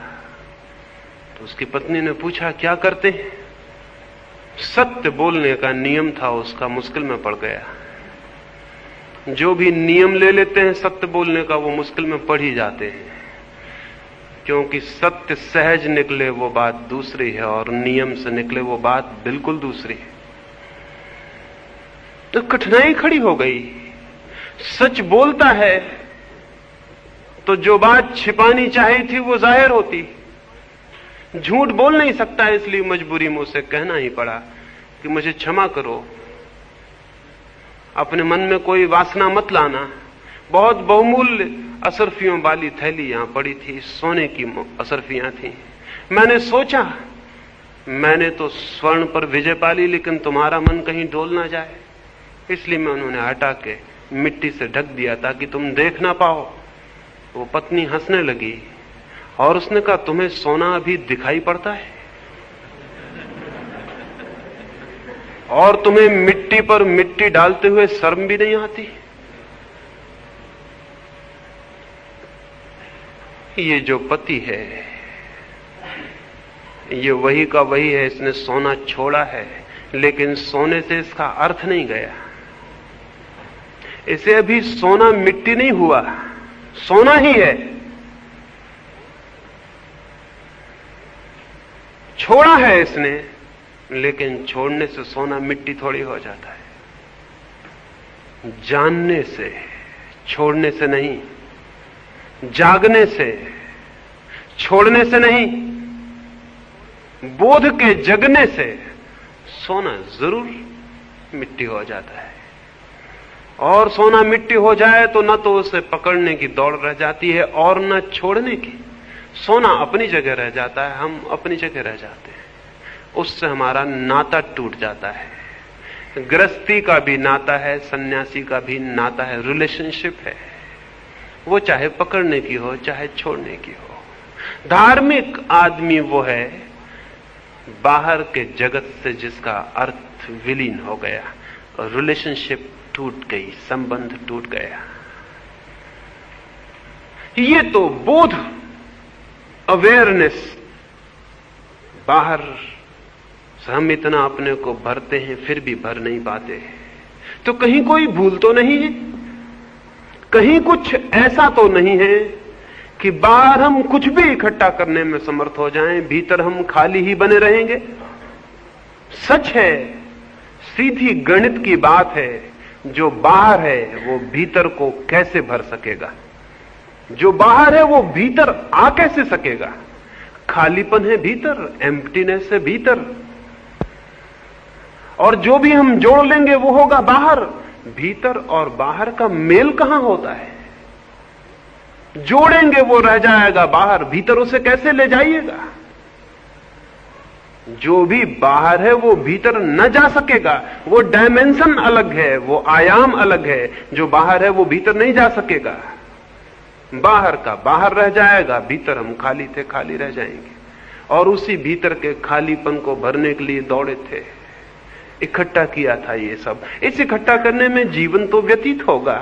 तो उसकी पत्नी ने पूछा, क्या करते हैं? सत्य बोलने का नियम था उसका, मुश्किल में पड़ गया। जो भी नियम ले लेते हैं सत्य बोलने का, वो मुश्किल में पड़ ही जाते हैं, क्योंकि सत्य सहज निकले वो बात दूसरी है और नियम से निकले वो बात बिल्कुल दूसरी है। तो कठिनाई खड़ी हो गई। सच बोलता है तो जो बात छिपानी चाहिए थी वो जाहिर होती, झूठ बोल नहीं सकता, इसलिए मजबूरी में उसे कहना ही पड़ा कि मुझे क्षमा करो, अपने मन में कोई वासना मत लाना। बहुत बहुमूल्य असरफियों वाली थैली यहां पड़ी थी, सोने की असरफियां थी। मैंने सोचा मैंने तो स्वर्ण पर विजय पा ली, लेकिन तुम्हारा मन कहीं डोल ना जाए, इसलिए मैं उन्होंने हटा के मिट्टी से ढक दिया ताकि तुम देख ना पाओ। वो पत्नी हंसने लगी और उसने कहा, तुम्हें सोना अभी दिखाई पड़ता है और तुम्हें मिट्टी पर मिट्टी डालते हुए शर्म भी नहीं आती? ये जो पति है ये वही का वही है, इसने सोना छोड़ा है, लेकिन सोने से इसका अर्थ नहीं गया। इसे अभी सोना मिट्टी नहीं हुआ, सोना ही है। छोड़ा है इसने, लेकिन छोड़ने से सोना मिट्टी थोड़ी हो जाता है। जानने से, छोड़ने से नहीं, जागने से, छोड़ने से नहीं, बोध के जगने से सोना जरूर मिट्टी हो जाता है। और सोना मिट्टी हो जाए तो न तो उसे पकड़ने की दौड़ रह जाती है और न छोड़ने की। सोना अपनी जगह रह जाता है, हम अपनी जगह रह जाते हैं। उससे हमारा नाता टूट जाता है। गृहस्थी का भी नाता है, सन्यासी का भी नाता है, रिलेशनशिप है। वो चाहे पकड़ने की हो चाहे छोड़ने की हो। धार्मिक आदमी वो है बाहर के जगत से जिसका अर्थ विलीन हो गया, रिलेशनशिप टूट गई, संबंध टूट गया। ये तो बोध, अवेयरनेस, बाहर से हम इतना अपने को भरते हैं फिर भी भर नहीं पाते। तो कहीं कोई भूल तो नहीं है, कहीं कुछ ऐसा तो नहीं है कि बाहर हम कुछ भी इकट्ठा करने में समर्थ हो जाएं, भीतर हम खाली ही बने रहेंगे। सच है, सीधी गणित की बात है, जो बाहर है वो भीतर को कैसे भर सकेगा? जो बाहर है वो भीतर आ कैसे सकेगा? खालीपन है भीतर, एम्प्टीनेस है भीतर, और जो भी हम जोड़ लेंगे वो होगा बाहर। भीतर और बाहर का मेल कहां होता है? जोड़ेंगे वो रह जाएगा बाहर, भीतर उसे कैसे ले जाइएगा? जो भी बाहर है वो भीतर न जा सकेगा। वो डायमेंशन अलग है, वो आयाम अलग है। जो बाहर है वो भीतर नहीं जा सकेगा। बाहर का बाहर रह जाएगा, भीतर हम खाली थे खाली रह जाएंगे। और उसी भीतर के खालीपन को भरने के लिए दौड़े थे, इकट्ठा किया था ये सब। इस इकट्ठा करने में जीवन तो व्यतीत होगा,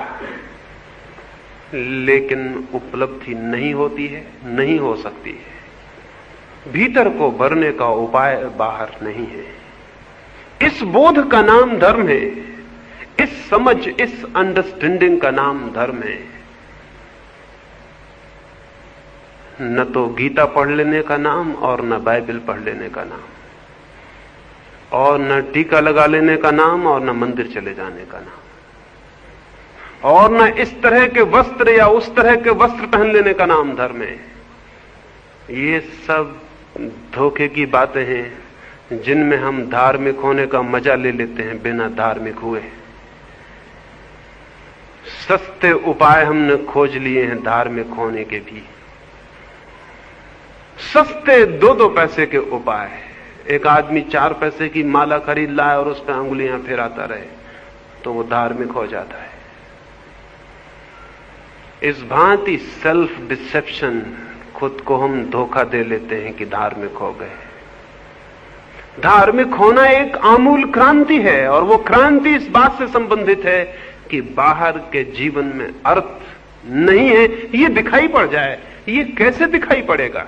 लेकिन उपलब्धि नहीं होती है, नहीं हो सकती है। भीतर को भरने का उपाय बाहर नहीं है। इस बोध का नाम धर्म है, इस समझ, इस अंडरस्टैंडिंग का नाम धर्म है। न तो गीता पढ़ लेने का नाम और न बाइबल पढ़ लेने का नाम, और न टीका लगा लेने का नाम और न मंदिर चले जाने का नाम, और न इस तरह के वस्त्र या उस तरह के वस्त्र पहन लेने का नाम धर्म है। ये सब धोखे की बातें हैं जिनमें हम धार्मिक होने का मजा ले लेते हैं बिना धार्मिक हुए। सस्ते उपाय हमने खोज लिए हैं धार्मिक होने के भी, सस्ते 2-2 पैसे के उपाय। एक आदमी 4 पैसे की माला खरीद लाए और उस पर अंगुलियां फेराता रहे तो वो धार्मिक हो जाता है। इस भांति सेल्फ डिसेप्शन, खुद को हम धोखा दे लेते हैं कि धार्मिक हो गए। धार्मिक होना एक आमूल क्रांति है, और वो क्रांति इस बात से संबंधित है कि बाहर के जीवन में अर्थ नहीं है, ये दिखाई पड़ जाए। ये कैसे दिखाई पड़ेगा?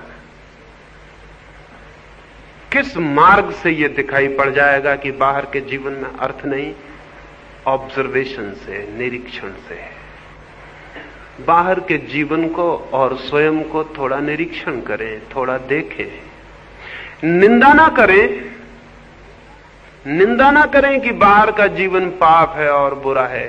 किस मार्ग से ये दिखाई पड़ जाएगा कि बाहर के जीवन में अर्थ नहीं? ऑब्जर्वेशन से, निरीक्षण से। बाहर के जीवन को और स्वयं को थोड़ा निरीक्षण करें, थोड़ा देखें। निंदा ना करें, निंदा ना करें कि बाहर का जीवन पाप है और बुरा है।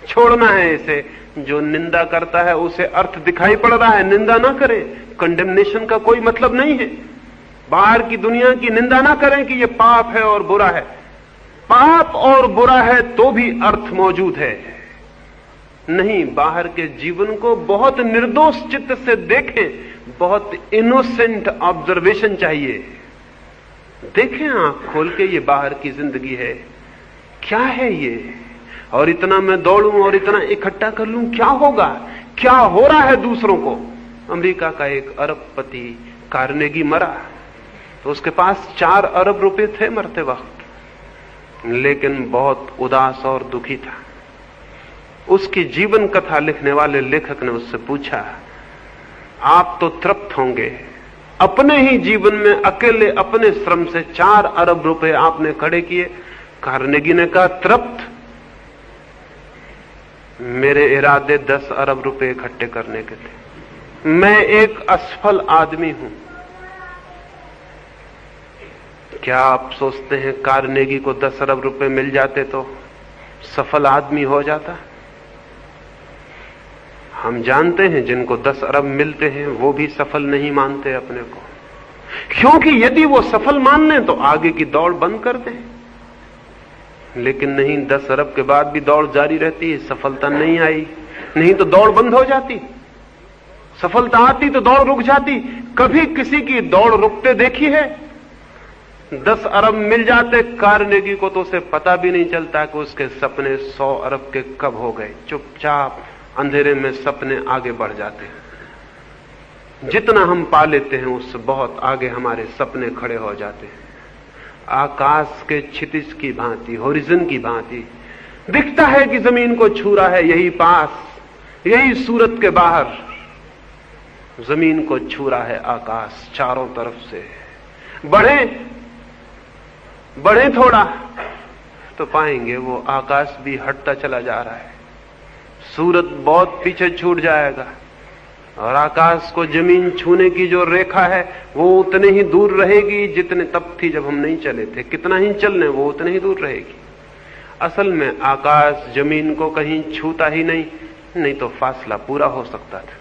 छोड़ना है इसे। जो निंदा करता है उसे अर्थ दिखाई पड़ रहा है, निंदा ना करें। कंडेमनेशन का कोई मतलब नहीं है। बाहर की दुनिया की निंदा ना करें कि ये पाप है और बुरा है। पाप और बुरा है तो भी अर्थ मौजूद है। नहीं, बाहर के जीवन को बहुत निर्दोष चित्त से देखें, बहुत इनोसेंट ऑब्जर्वेशन चाहिए। देखें आंख खोल के, ये बाहर की जिंदगी है, क्या है ये, और इतना मैं दौड़ूं और इतना इकट्ठा कर लूं, क्या होगा, क्या हो रहा है दूसरों को। अमेरिका का एक अरबपति कार्नेगी मरा तो उसके पास 4 अरब रुपए थे मरते वक्त, लेकिन बहुत उदास और दुखी था। उसकी जीवन कथा लिखने वाले लेखक ने उससे पूछा, आप तो तृप्त होंगे, अपने ही जीवन में अकेले अपने श्रम से 4 अरब रुपए आपने खड़े किए। कार्नेगी ने कहा, तृप्त? मेरे इरादे 10 अरब रुपए इकट्ठे करने के थे। मैं एक असफल आदमी हूं। क्या आप सोचते हैं कार्नेगी को 10 अरब रुपए मिल जाते तो सफल आदमी हो जाता? हम जानते हैं जिनको 10 अरब मिलते हैं वो भी सफल नहीं मानते अपने को, क्योंकि यदि वो सफल मान लें तो आगे की दौड़ बंद कर दें। लेकिन नहीं, 10 अरब के बाद भी दौड़ जारी रहती है। सफलता नहीं आई, नहीं तो दौड़ बंद हो जाती। सफलता आती तो दौड़ रुक जाती। कभी किसी की दौड़ रुकते देखी है? 10 अरब मिल जाते कार्नेगी को तो उसे पता भी नहीं चलता कि उसके सपने 100 अरब के कब हो गए। चुपचाप अंधेरे में सपने आगे बढ़ जाते हैं। जितना हम पा लेते हैं उससे बहुत आगे हमारे सपने खड़े हो जाते हैं। आकाश के क्षितिज की भांति, होरिजन की भांति दिखता है कि जमीन को छू रहा है, यही पास, यही सूरत के बाहर जमीन को छू रहा है आकाश चारों तरफ से। बढ़े थोड़ा तो पाएंगे वो आकाश भी हटता चला जा रहा है। सूरत बहुत पीछे छूट जाएगा और आकाश को जमीन छूने की जो रेखा है वो उतने ही दूर रहेगी जितने तब थी जब हम नहीं चले थे। कितना ही चल लें वो उतने ही दूर रहेगी। असल में आकाश जमीन को कहीं छूता ही नहीं तो फासला पूरा हो सकता था।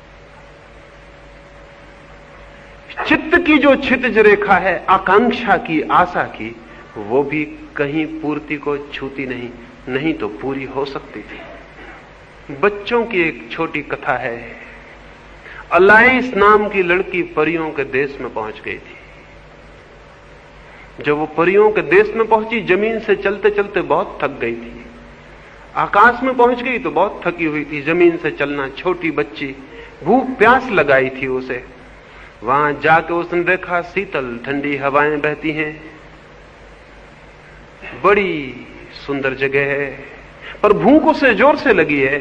चित्त की जो क्षितिज रेखा है आकांक्षा की, आशा की, वो भी कहीं पूर्ति को छूती नहीं तो पूरी हो सकती थी। बच्चों की एक छोटी कथा है। अलाइस नाम की लड़की परियों के देश में पहुंच गई थी। जब वो परियों के देश में पहुंची, जमीन से चलते चलते बहुत थक गई थी। आकाश में पहुंच गई तो बहुत थकी हुई थी। जमीन से चलना, छोटी बच्ची, भूख प्यास लगाई थी उसे। वहां जाके उसने देखा शीतल ठंडी हवाएं बहती हैं, बड़ी सुंदर जगह है, पर भूख उसे जोर से लगी है।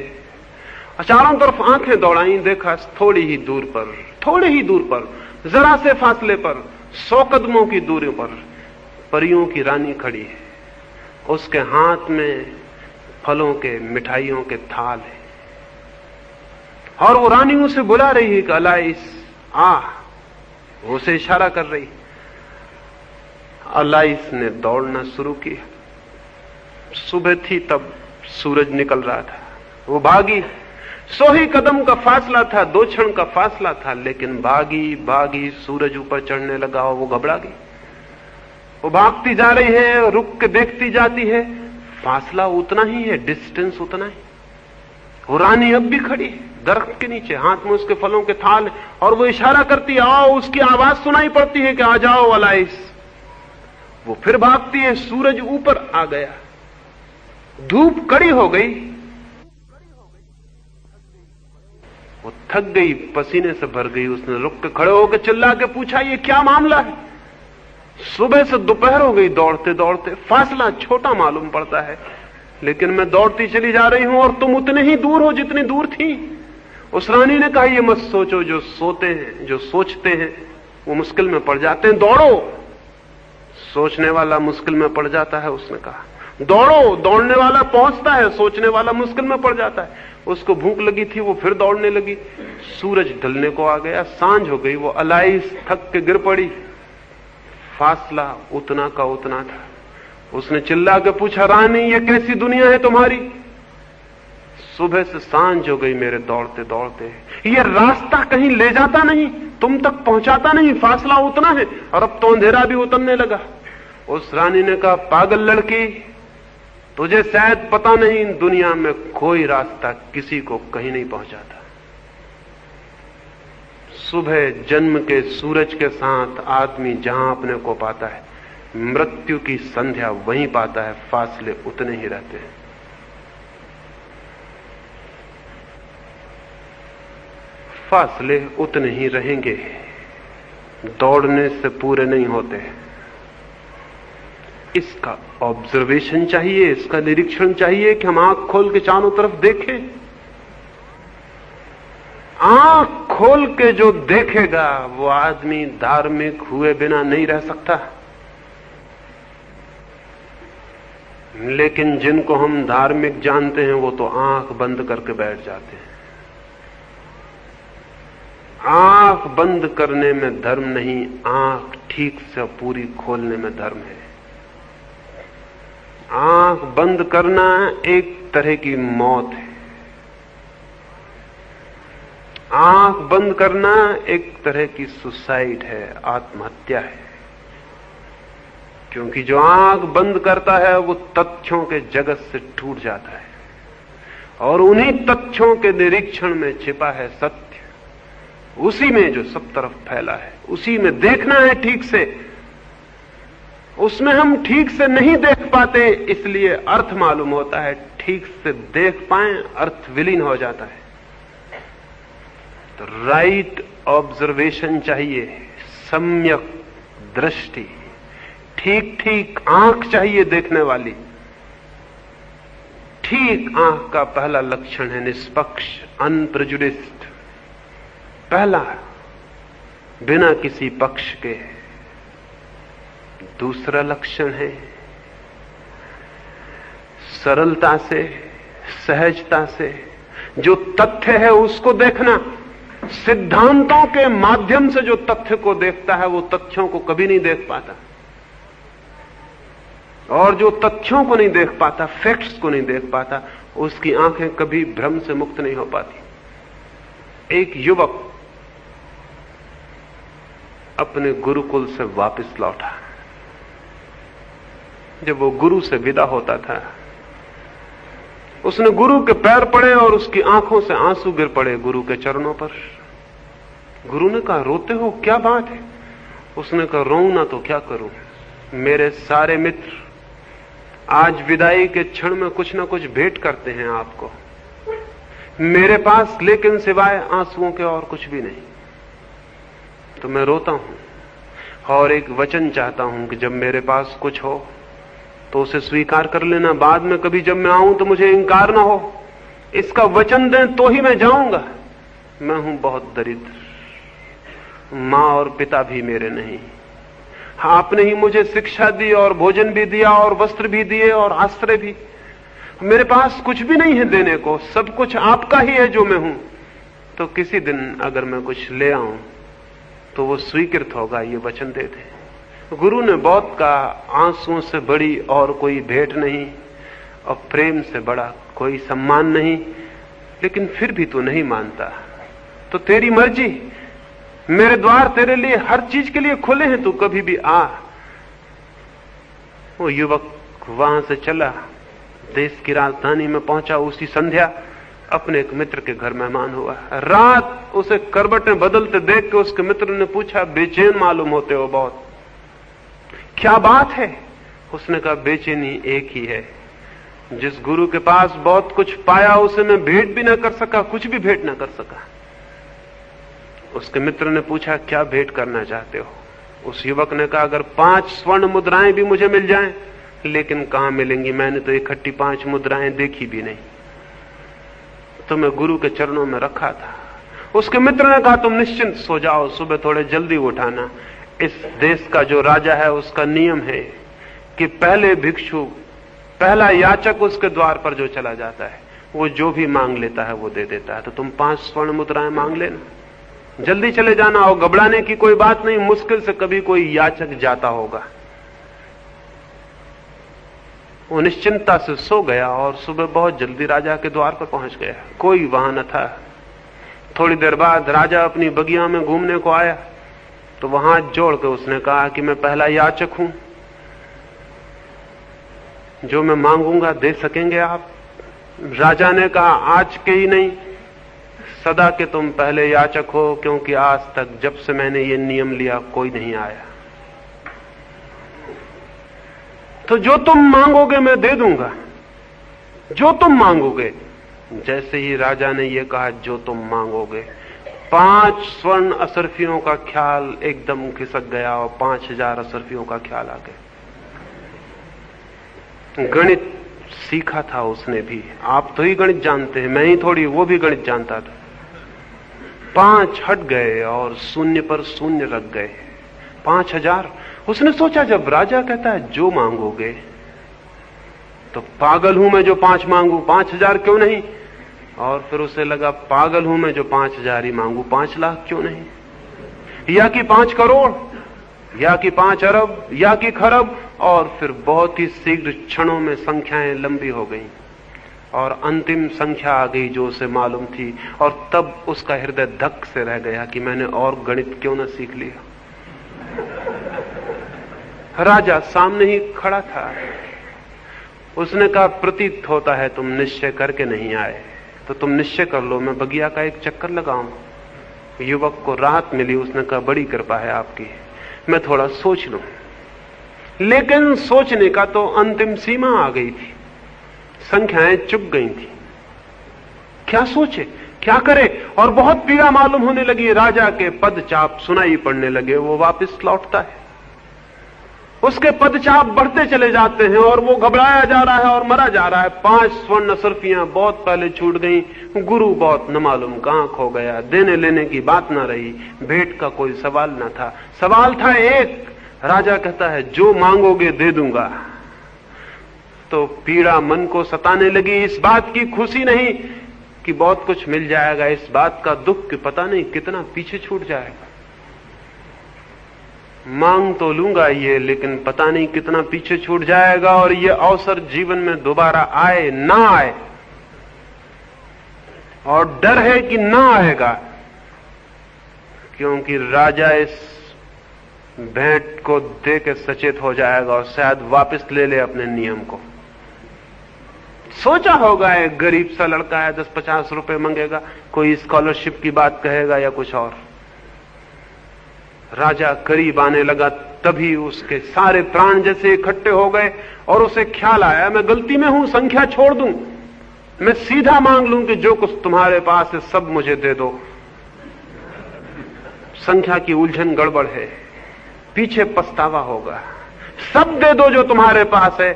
चारों तरफ आंखें दौड़ाई, देखा थोड़ी ही दूर पर, जरा से फासले पर, 100 कदमों की दूरी पर परियों की रानी खड़ी है। उसके हाथ में फलों के, मिठाइयों के थाल है और वो रानी उसे बुला रही है कि अलाइस आ, वो उसे इशारा कर रही। अलाइस ने दौड़ना शुरू किया। सुबह थी तब सूरज निकल रहा था। वो भागी, 100 ही कदम का फासला था, 2 क्षण का फासला था, लेकिन भागी सूरज ऊपर चढ़ने लगा और वो घबरा गई। वो भागती जा रही है, रुक के देखती जाती है, फासला उतना ही है, डिस्टेंस उतना ही। वो रानी अब भी खड़ी है दरख्त के नीचे, हाथ में उसके फलों के थाल, और वो इशारा करती है आओ। उसकी आवाज सुनाई पड़ती है कि आ जाओ अलाइस। वो फिर भागती है, सूरज ऊपर आ गया, धूप कड़ी हो गई, वो थक गई, पसीने से भर गई। उसने रुक के खड़े होकर चिल्ला के पूछा ये क्या मामला है? सुबह से दोपहर हो गई दौड़ते दौड़ते, फासला छोटा मालूम पड़ता है, लेकिन मैं दौड़ती चली जा रही हूं और तुम उतने ही दूर हो जितनी दूर थी। उस रानी ने कहा ये मत सोचो, जो सोते हैं, जो सोचते हैं वो मुश्किल में पड़ जाते हैं, दौड़ो। सोचने वाला मुश्किल में पड़ जाता है, उसने कहा दौड़ो। दौड़ने वाला पहुंचता है, सोचने वाला मुश्किल में पड़ जाता है। उसको भूख लगी थी, वो फिर दौड़ने लगी। सूरज ढलने को आ गया, सांझ हो गई। वो अलाइस थक के गिर पड़ी। फासला उतना का उतना था। उसने चिल्ला के पूछा रानी ये कैसी दुनिया है तुम्हारी? सुबह से सांझ हो गई मेरे दौड़ते दौड़ते, ये रास्ता कहीं ले जाता नहीं? तुम तक पहुंचाता नहीं, फासला उतना है, और अब तो अंधेरा भी उतरने लगा। उस रानी ने कहा, पागल लड़की, तुझे शायद पता नहीं, दुनिया में कोई रास्ता किसी को कहीं नहीं पहुंचाता। सुबह जन्म के सूरज के साथ आदमी जहां अपने को पाता है, मृत्यु की संध्या वहीं पाता है, फासले उतने ही रहते हैं। फासले उतने ही रहेंगे, दौड़ने से पूरे नहीं होते। इसका ऑब्जर्वेशन चाहिए, इसका निरीक्षण चाहिए कि हम आंख खोल के चारों तरफ देखें। आंख खोल के जो देखेगा वो आदमी धार्मिक हुए बिना नहीं रह सकता। लेकिन जिनको हम धार्मिक जानते हैं वो तो आंख बंद करके बैठ जाते हैं। आंख बंद करने में धर्म नहीं, आंख ठीक से पूरी खोलने में धर्म है। आंख बंद करना एक तरह की मौत है। आंख बंद करना एक तरह की सुसाइड है, आत्महत्या है। क्योंकि जो आंख बंद करता है वो तथ्यों के जगत से टूट जाता है, और उन्हीं तथ्यों के निरीक्षण में छिपा है सत्य। उसी में जो सब तरफ फैला है, उसी में देखना है ठीक से। उसमें हम ठीक से नहीं देख पाते, इसलिए अर्थ मालूम होता है। ठीक से देख पाएं, अर्थ विलीन हो जाता है। तो राइट ऑब्जर्वेशन चाहिए, सम्यक दृष्टि, ठीक ठीक आंख चाहिए देखने वाली। ठीक आंख का पहला लक्षण है निष्पक्ष, अनप्रेजुडिस्ड। पहला, बिना किसी पक्ष के। दूसरा लक्षण है सरलता से, सहजता से जो तथ्य है उसको देखना। सिद्धांतों के माध्यम से जो तथ्य को देखता है वो तथ्यों को कभी नहीं देख पाता, और जो तथ्यों को नहीं देख पाता, फैक्ट्स को नहीं देख पाता, उसकी आंखें कभी भ्रम से मुक्त नहीं हो पाती। एक युवक अपने गुरुकुल से वापस लौटा। जब वो गुरु से विदा होता था, उसने गुरु के पैर पड़े और उसकी आंखों से आंसू गिर पड़े गुरु के चरणों पर। गुरु ने कहा, रोते हो, क्या बात है? उसने कहा, रोऊं ना तो क्या करूं, मेरे सारे मित्र आज विदाई के क्षण में कुछ ना कुछ भेंट करते हैं आपको, मेरे पास लेकिन सिवाय आंसुओं के और कुछ भी नहीं। तो मैं रोता हूं और एक वचन चाहता हूं कि जब मेरे पास कुछ हो तो उसे स्वीकार कर लेना, बाद में कभी जब मैं आऊं तो मुझे इंकार ना हो। इसका वचन दें तो ही मैं जाऊंगा। मैं हूं बहुत दरिद्र, मां और पिता भी मेरे नहीं। आपने ही मुझे शिक्षा दी और भोजन भी दिया और वस्त्र भी दिए और आश्रय भी। मेरे पास कुछ भी नहीं है देने को, सब कुछ आपका ही है जो मैं हूं। तो किसी दिन अगर मैं कुछ ले आऊं तो वो स्वीकृत होगा, ये वचन दे दे। गुरु ने बहुत कहा, आंसुओं से बड़ी और कोई भेंट नहीं और प्रेम से बड़ा कोई सम्मान नहीं, लेकिन फिर भी तू नहीं मानता तो तेरी मर्जी। मेरे द्वार तेरे लिए हर चीज के लिए खुले हैं, तू कभी भी आ। वो युवक वहां से चला, देश की राजधानी में पहुंचा। उसी संध्या अपने एक मित्र के घर मेहमान हुआ। रात उसे करवटें बदलते देख के उसके मित्र ने पूछा, बेचैन मालूम होते हो बहुत, क्या बात है? उसने कहा, बेचैनी एक ही है, जिस गुरु के पास बहुत कुछ पाया उसे मैं भेंट भी ना कर सका, कुछ भी भेंट ना कर सका। उसके मित्र ने पूछा, क्या भेंट करना चाहते हो? उस युवक ने कहा, अगर 5 स्वर्ण मुद्राएं भी मुझे मिल जाएं, लेकिन कहां मिलेंगी, मैंने तो इकट्ठी 5 मुद्राएं देखी भी नहीं। तो मैं गुरु के चरणों में रखा था। उसके मित्र ने कहा, तुम निश्चिंत सो जाओ, सुबह थोड़े जल्दी उठाना। इस देश का जो राजा है उसका नियम है कि पहले भिक्षु, पहला याचक उसके द्वार पर जो चला जाता है वो जो भी मांग लेता है वो दे देता है। तो तुम 5 स्वर्ण मुद्राएं मांग लेना, जल्दी चले जाना, और घबराने की कोई बात नहीं, मुश्किल से कभी कोई याचक जाता होगा। वो निश्चिंता से सो गया और सुबह बहुत जल्दी राजा के द्वार पर पहुंच गया। कोई वहां न था। थोड़ी देर बाद राजा अपनी बगिया में घूमने को आया, तो वहां हाथ जोड़ के उसने कहा कि मैं पहला याचक हूं, जो मैं मांगूंगा दे सकेंगे आप? राजा ने कहा, आज के ही नहीं, सदा के तुम पहले याचक हो, क्योंकि आज तक जब से मैंने ये नियम लिया कोई नहीं आया। तो जो तुम मांगोगे मैं दे दूंगा, जो तुम मांगोगे। जैसे ही राजा ने यह कहा जो तुम मांगोगे, 5 स्वर्ण असरफियों का ख्याल एकदम खिसक गया और 5000 असरफियों का ख्याल आ गया। गणित सीखा था उसने भी, आप तो ही गणित जानते हैं, मैं ही थोड़ी, वो भी गणित जानता था। 5 हट गए और शून्य पर शून्य रख गए, 5000। उसने सोचा जब राजा कहता है जो मांगोगे, तो पागल हूं मैं जो 5 मांगू, 5000 क्यों नहीं? और फिर उसे लगा पागल हूं मैं जो 5000 ही मांगू, 5 लाख क्यों नहीं, या कि 5 करोड़, या कि 5 अरब, या कि खरब। और फिर बहुत ही शीघ्र क्षणों में संख्याएं लंबी हो गईं और अंतिम संख्या आ गई जो उसे मालूम थी। और तब उसका हृदय धक से रह गया कि मैंने और गणित क्यों न सीख लिया। राजा सामने ही खड़ा था। उसने कहा, प्रतीत होता है तुम निश्चय करके नहीं आए, तो तुम निश्चय कर लो, मैं बगिया का एक चक्कर लगाऊं। युवक को राहत मिली। उसने कहा, बड़ी कृपा है आपकी, मैं थोड़ा सोच लूं। लेकिन सोचने का तो अंतिम सीमा आ गई थी, संख्याएं चुक गई थी। क्या सोचे, क्या करे? और बहुत पीड़ा मालूम होने लगी। राजा के पदचाप सुनाई पड़ने लगे। वो वापस लौटता है, उसके पदचाप बढ़ते चले जाते हैं और वो घबराया जा रहा है और मरा जा रहा है। 5 स्वर्ण असरफियां बहुत पहले छूट गई। गुरु बहुत न मालूम कहां खो गया। देने लेने की बात ना रही, भेंट का कोई सवाल ना था। सवाल था एक, राजा कहता है जो मांगोगे दे दूंगा। तो पीड़ा मन को सताने लगी। इस बात की खुशी नहीं कि बहुत कुछ मिल जाएगा, इस बात का दुख कि पता नहीं कितना पीछे छूट जाएगा। मांग तो लूंगा ये, लेकिन पता नहीं कितना पीछे छूट जाएगा और ये अवसर जीवन में दोबारा आए ना आए। और डर है कि ना आएगा, क्योंकि राजा इस भेंट को दे के सचेत हो जाएगा और शायद वापस ले ले अपने नियम को। सोचा होगा एक गरीब सा लड़का है, 10-50 रुपए मांगेगा, कोई स्कॉलरशिप की बात कहेगा या कुछ और। राजा करीब आने लगा, तभी उसके सारे प्राण जैसे इकट्ठे हो गए और उसे ख्याल आया, मैं गलती में हूं, संख्या छोड़ दूं, मैं सीधा मांग लूं कि जो कुछ तुम्हारे पास है सब मुझे दे दो। संख्या की उलझन गड़बड़ है, पीछे पछतावा होगा। सब दे दो जो तुम्हारे पास है,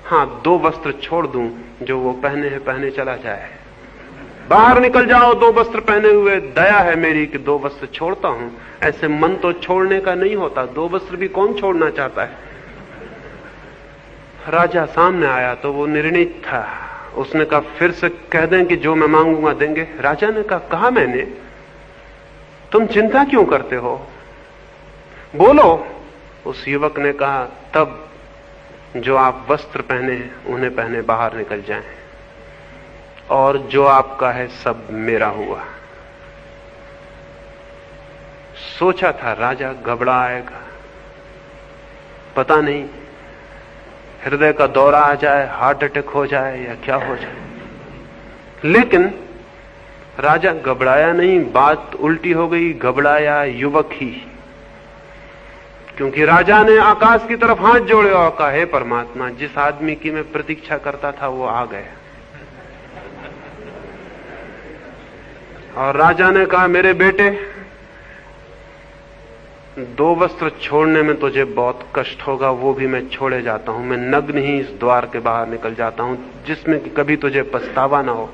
हां 2 वस्त्र छोड़ दूं, जो वो पहने हैं पहने चला जाए। बाहर निकल जाओ 2 वस्त्र पहने हुए, दया है मेरी कि 2 वस्त्र छोड़ता हूं। ऐसे मन तो छोड़ने का नहीं होता, 2 वस्त्र भी कौन छोड़ना चाहता है। राजा सामने आया तो वो निर्णित था। उसने कहा, फिर से कह दें कि जो मैं मांगूंगा देंगे? राजा ने कहा मैंने, तुम चिंता क्यों करते हो, बोलो। उस युवक ने कहा, तब जो आप वस्त्र पहने हैं उन्हें पहने बाहर निकल जाएं, और जो आपका है सब मेरा हुआ। सोचा था राजा घबराएगा, पता नहीं हृदय का दौरा आ जाए, हार्ट अटैक हो जाए या क्या हो जाए। लेकिन राजा घबराया नहीं, बात उल्टी हो गई, घबराया युवक ही। क्योंकि राजा ने आकाश की तरफ हाथ जोड़े और कहा, हे परमात्मा, जिस आदमी की मैं प्रतीक्षा करता था वो आ गया। और राजा ने कहा, मेरे बेटे, 2 वस्त्र छोड़ने में तुझे बहुत कष्ट होगा, वो भी मैं छोड़े जाता हूं। मैं नग्न ही इस द्वार के बाहर निकल जाता हूं, जिसमें कि कभी तुझे पछतावा ना हो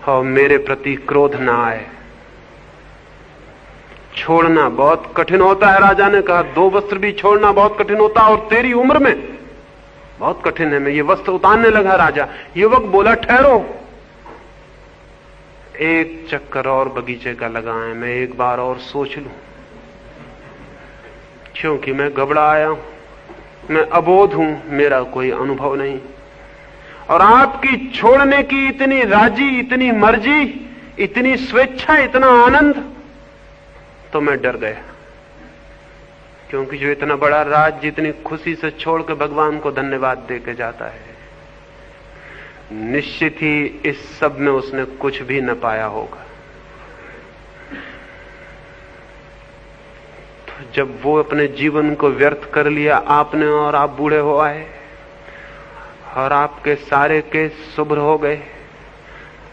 और मेरे प्रति क्रोध ना आए। छोड़ना बहुत कठिन होता है, राजा ने कहा। 2 वस्त्र भी छोड़ना बहुत कठिन होता है, और तेरी उम्र में बहुत कठिन है। मैं ये वस्त्र उतारने लगा राजा। युवक बोला, ठहरो, एक चक्कर और बगीचे का लगाएं, मैं एक बार और सोच लूं, क्योंकि मैं घबरा आया हूं, मैं अबोध हूं, मेरा कोई अनुभव नहीं। और आपकी छोड़ने की इतनी राजी, इतनी मर्जी, इतनी स्वेच्छा, इतना आनंद, तो मैं डर गया। क्योंकि जो इतना बड़ा राज जितनी खुशी से छोड़ के भगवान को धन्यवाद दे के जाता है, निश्चित ही इस सब में उसने कुछ भी न पाया होगा। तो जब वो अपने जीवन को व्यर्थ कर लिया आपने, और आप बूढ़े हो आए, और आपके सारे केस शुभ्र हो गए,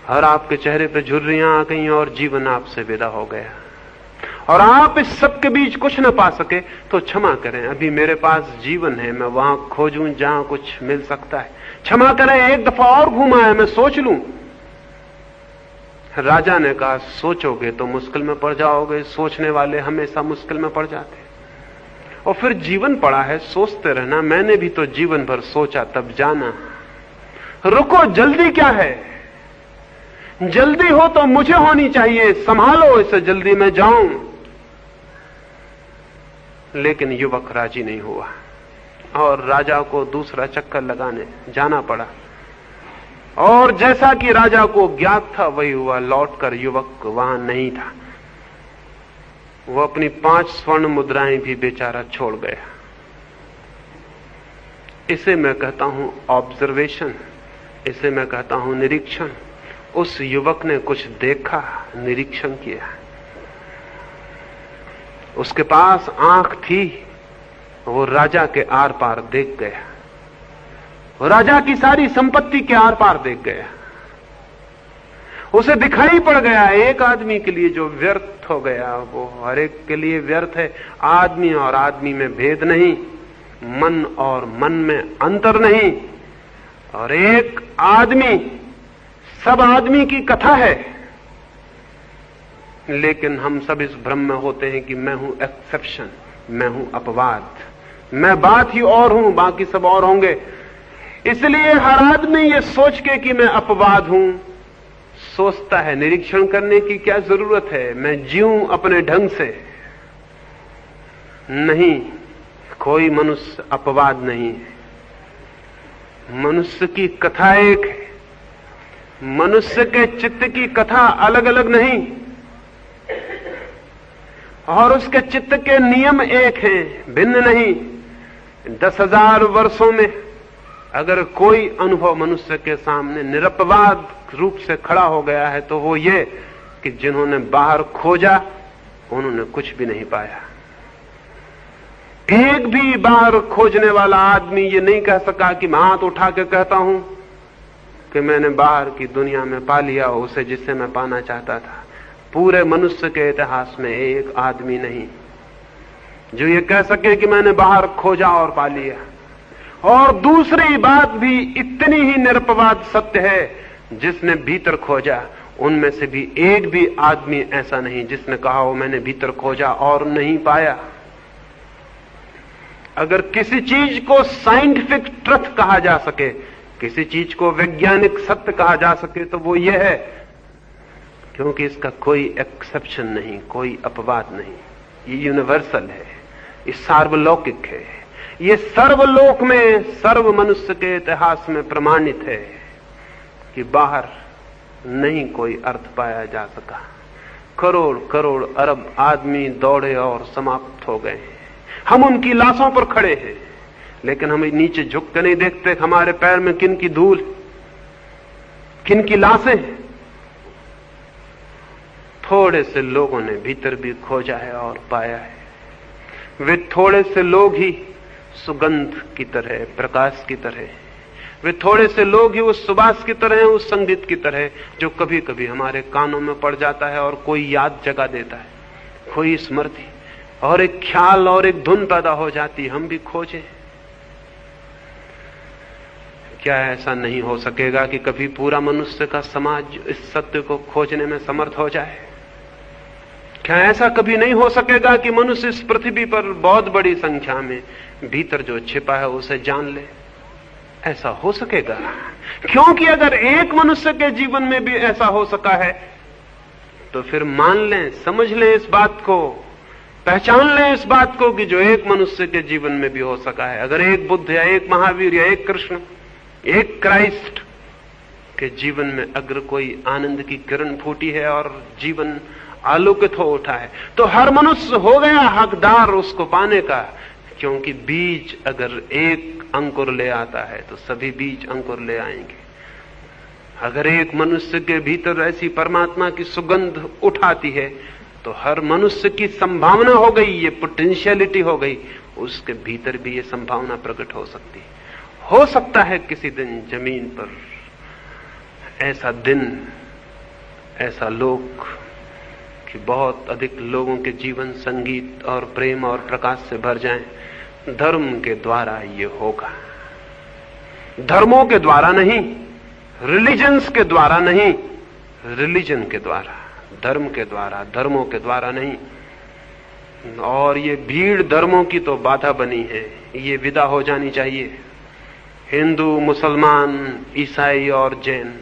और आपके चेहरे पे झुर्रियां आ गई, और जीवन आपसे विदा हो गया, और आप इस सब के बीच कुछ न पा सके, तो क्षमा करें, अभी मेरे पास जीवन है, मैं वहां खोजूं जहां कुछ मिल सकता है। क्षमा करें, एक दफा और घूमा है, मैं सोच लूं। राजा ने कहा, सोचोगे तो मुश्किल में पड़ जाओगे, सोचने वाले हमेशा मुश्किल में पड़ जाते। और फिर जीवन पड़ा है, सोचते रहना। मैंने भी तो जीवन भर सोचा, तब जाना। रुको, जल्दी क्या है? जल्दी हो तो मुझे होनी चाहिए, संभालो इसे, जल्दी मैं जाऊं। लेकिन युवक राजी नहीं हुआ, और राजा को दूसरा चक्कर लगाने जाना पड़ा। और जैसा कि राजा को ज्ञात था वही हुआ। लौटकर युवक वहां नहीं था। वो अपनी 5 स्वर्ण मुद्राएं भी बेचारा छोड़ गया। इसे मैं कहता हूं ऑब्जर्वेशन, इसे मैं कहता हूं निरीक्षण। उस युवक ने कुछ देखा, निरीक्षण किया। उसके पास आंख थी, वो राजा के आर पार देख गया, राजा की सारी संपत्ति के आर पार देख गया। उसे दिखाई पड़ गया, एक आदमी के लिए जो व्यर्थ हो गया वो हर एक के लिए व्यर्थ है। आदमी और आदमी में भेद नहीं, मन और मन में अंतर नहीं, और एक आदमी सब आदमी की कथा है। लेकिन हम सब इस भ्रम में होते हैं कि मैं हूं एक्सेप्शन, मैं हूं अपवाद, मैं बात ही और हूं, बाकी सब और होंगे। इसलिए हर आदमी ये सोच के कि मैं अपवाद हूं सोचता है। निरीक्षण करने की क्या जरूरत है? मैं जीऊं अपने ढंग से। नहीं, कोई मनुष्य अपवाद नहीं है। मनुष्य की कथा एक है, मनुष्य के चित्त की कथा अलग अलग नहीं, और उसके चित्त के नियम एक हैं, भिन्न नहीं। 10,000 वर्षों में अगर कोई अनुभव मनुष्य के सामने निरपवाद रूप से खड़ा हो गया है तो वो ये कि जिन्होंने बाहर खोजा उन्होंने कुछ भी नहीं पाया। एक भी बाहर खोजने वाला आदमी ये नहीं कह सका कि मैं हाथ उठा के कहता हूं कि मैंने बाहर की दुनिया में पा लिया उसे जिसे मैं पाना चाहता था। पूरे मनुष्य के इतिहास में एक आदमी नहीं जो ये कह सके कि मैंने बाहर खोजा और पा लिया। और दूसरी बात भी इतनी ही निरपवाद सत्य है, जिसने भीतर खोजा उनमें से भी एक भी आदमी ऐसा नहीं जिसने कहा हो मैंने भीतर खोजा और नहीं पाया। अगर किसी चीज को साइंटिफिक ट्रुथ कहा जा सके, किसी चीज को वैज्ञानिक सत्य कहा जा सके तो वो ये है, क्योंकि इसका कोई एक्सेप्शन नहीं, कोई अपवाद नहीं। ये यूनिवर्सल है, ये सार्वलौकिक है, ये सर्वलोक में सर्व मनुष्य के इतिहास में प्रमाणित है कि बाहर नहीं कोई अर्थ पाया जा सका। करोड़ करोड़ अरब आदमी दौड़े और समाप्त हो गए। हम उनकी लाशों पर खड़े हैं, लेकिन हम नीचे झुक कर नहीं देखते हमारे पैर में किन की धूल, किन की लाशें। थोड़े से लोगों ने भीतर भी खोजा है और पाया है। वे थोड़े से लोग ही सुगंध की तरह, प्रकाश की तरह, वे थोड़े से लोग ही उस सुबास की तरह, उस संगीत की तरह जो कभी कभी हमारे कानों में पड़ जाता है और कोई याद जगा देता है, कोई स्मृति और एक ख्याल और एक धुन पैदा हो जाती। हम भी खोजें। क्या ऐसा नहीं हो सकेगा कि कभी पूरा मनुष्य का समाज इस सत्य को खोजने में समर्थ हो जाए? क्या ऐसा कभी नहीं हो सकेगा कि मनुष्य इस पृथ्वी पर बहुत बड़ी संख्या में भीतर जो छिपा है उसे जान ले? ऐसा हो सकेगा, क्योंकि अगर एक मनुष्य के जीवन में भी ऐसा हो सका है तो फिर मान लें, समझ लें इस बात को, पहचान लें इस बात को कि जो एक मनुष्य के जीवन में भी हो सका है। अगर एक बुद्ध या एक महावीर या एक कृष्ण, एक क्राइस्ट कि जीवन में अगर कोई आनंद की किरण फूटी है और जीवन आलोकित हो उठा है, तो हर मनुष्य हो गया हकदार उसको पाने का, क्योंकि बीज अगर एक अंकुर ले आता है तो सभी बीज अंकुर ले आएंगे। अगर एक मनुष्य के भीतर ऐसी परमात्मा की सुगंध उठाती है तो हर मनुष्य की संभावना हो गई, ये पोटेंशियलिटी हो गई, उसके भीतर भी ये संभावना प्रकट हो सकती है। हो सकता है किसी दिन जमीन पर ऐसा दिन, ऐसा लोक कि बहुत अधिक लोगों के जीवन संगीत और प्रेम और प्रकाश से भर जाएं। धर्म के द्वारा ये होगा, धर्मों के द्वारा नहीं, रिलीजन्स के द्वारा नहीं, रिलीजन के द्वारा, धर्म के द्वारा, धर्मों के द्वारा नहीं। और ये भीड़ धर्मों की तो बाधा बनी है, ये विदा हो जानी चाहिए। हिंदू, मुसलमान, ईसाई और जैन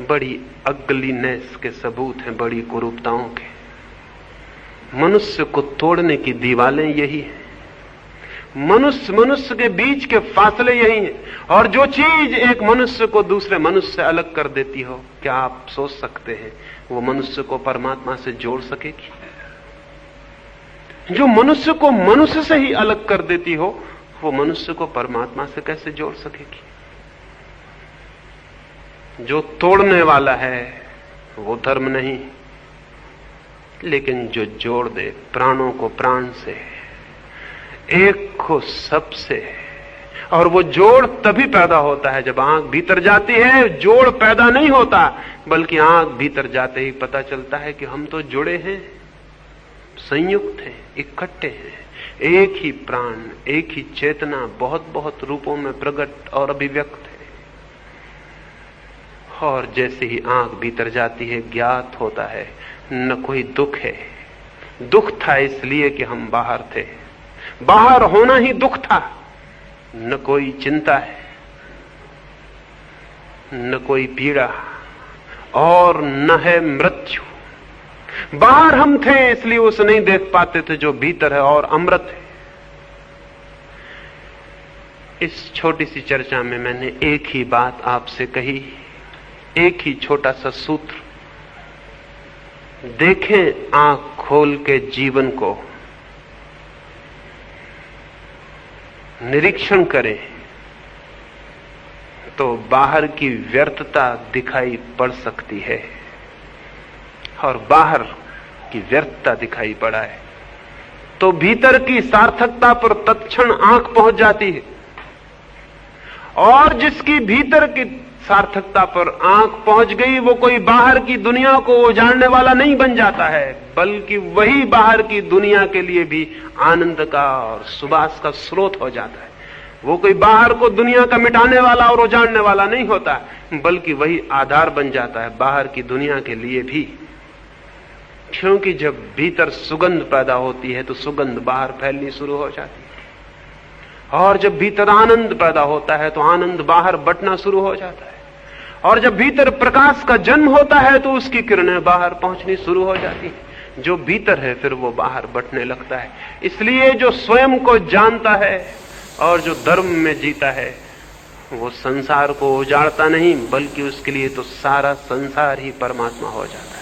बड़ी अगलीनेस के सबूत हैं, बड़ी कुरूपताओं के। मनुष्य को तोड़ने की दीवालें यही हैं, मनुष्य के बीच के फासले यही हैं। और जो चीज एक मनुष्य को दूसरे मनुष्य से अलग कर देती हो, क्या आप सोच सकते हैं वो मनुष्य को परमात्मा से जोड़ सकेगी? जो मनुष्य को मनुष्य से ही अलग कर देती हो, वो मनुष्य को परमात्मा से कैसे जोड़ सकेगी? जो तोड़ने वाला है वो धर्म नहीं, लेकिन जो जोड़ दे प्राणों को प्राण से, एक को सबसे, और वो जोड़ तभी पैदा होता है जब आंख भीतर जाती है। जोड़ पैदा नहीं होता, बल्कि आंख भीतर जाते ही पता चलता है कि हम तो जुड़े हैं, संयुक्त हैं, इकट्ठे हैं। एक ही प्राण, एक ही चेतना बहुत बहुत रूपों में प्रकट और अभिव्यक्त है। और जैसे ही आंख भीतर जाती है, ज्ञात होता है न कोई दुख है। दुख था इसलिए कि हम बाहर थे, बाहर होना ही दुख था। न कोई चिंता है, न कोई पीड़ा, और न है मृत्यु। बाहर हम थे इसलिए उसे नहीं देख पाते थे जो भीतर है और अमृत है। इस छोटी सी चर्चा में मैंने एक ही बात आपसे कही, एक ही छोटा सा सूत्र। देखें आंख खोल के जीवन को, निरीक्षण करें तो बाहर की व्यर्थता दिखाई पड़ सकती है, और बाहर की व्यर्थता दिखाई पड़ा है तो भीतर की सार्थकता पर तत्क्षण आंख पहुंच जाती है। और जिसकी भीतर की सार्थकता पर आंख पहुंच गई, वो कोई बाहर की दुनिया को उजाड़ने वाला नहीं बन जाता है, बल्कि वही बाहर की दुनिया के लिए भी आनंद का और सुबास का स्रोत हो जाता है। वो कोई बाहर को दुनिया का मिटाने वाला और उजाड़ने वाला नहीं होता, बल्कि वही आधार बन जाता है बाहर की दुनिया के लिए भी। क्योंकि जब भीतर सुगंध पैदा होती है तो सुगंध बाहर फैलनी शुरू हो जाती है, और जब भीतर आनंद पैदा होता है तो आनंद बाहर बंटना शुरू हो जाता है, और जब भीतर प्रकाश का जन्म होता है तो उसकी किरणें बाहर पहुंचनी शुरू हो जाती है। जो भीतर है फिर वो बाहर बंटने लगता है। इसलिए जो स्वयं को जानता है और जो धर्म में जीता है, वो संसार को उजाड़ता नहीं, बल्कि उसके लिए तो सारा संसार ही परमात्मा हो जाता है।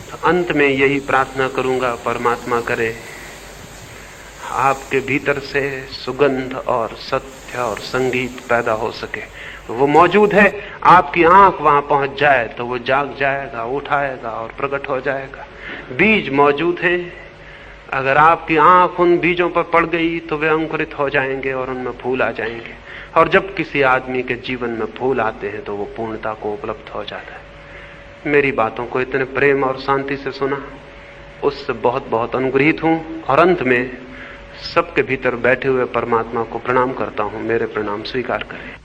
तो अंत में यही प्रार्थना करूंगा, परमात्मा करे आपके भीतर से सुगंध और सत्य और संगीत पैदा हो सके। वो मौजूद है, आपकी आंख वहां पहुंच जाए तो वो जाग जाएगा, उठाएगा और प्रकट हो जाएगा। बीज मौजूद हैं, अगर आपकी आंख उन बीजों पर पड़ गई तो वे अंकुरित हो जाएंगे और उनमें फूल आ जाएंगे। और जब किसी आदमी के जीवन में फूल आते हैं तो वो पूर्णता को उपलब्ध हो जाता है। मेरी बातों को इतने प्रेम और शांति से सुना, उससे बहुत बहुत अनुग्रहित हूं। और अंत में सबके भीतर बैठे हुए परमात्मा को प्रणाम करता हूं। मेरे प्रणाम स्वीकार करें।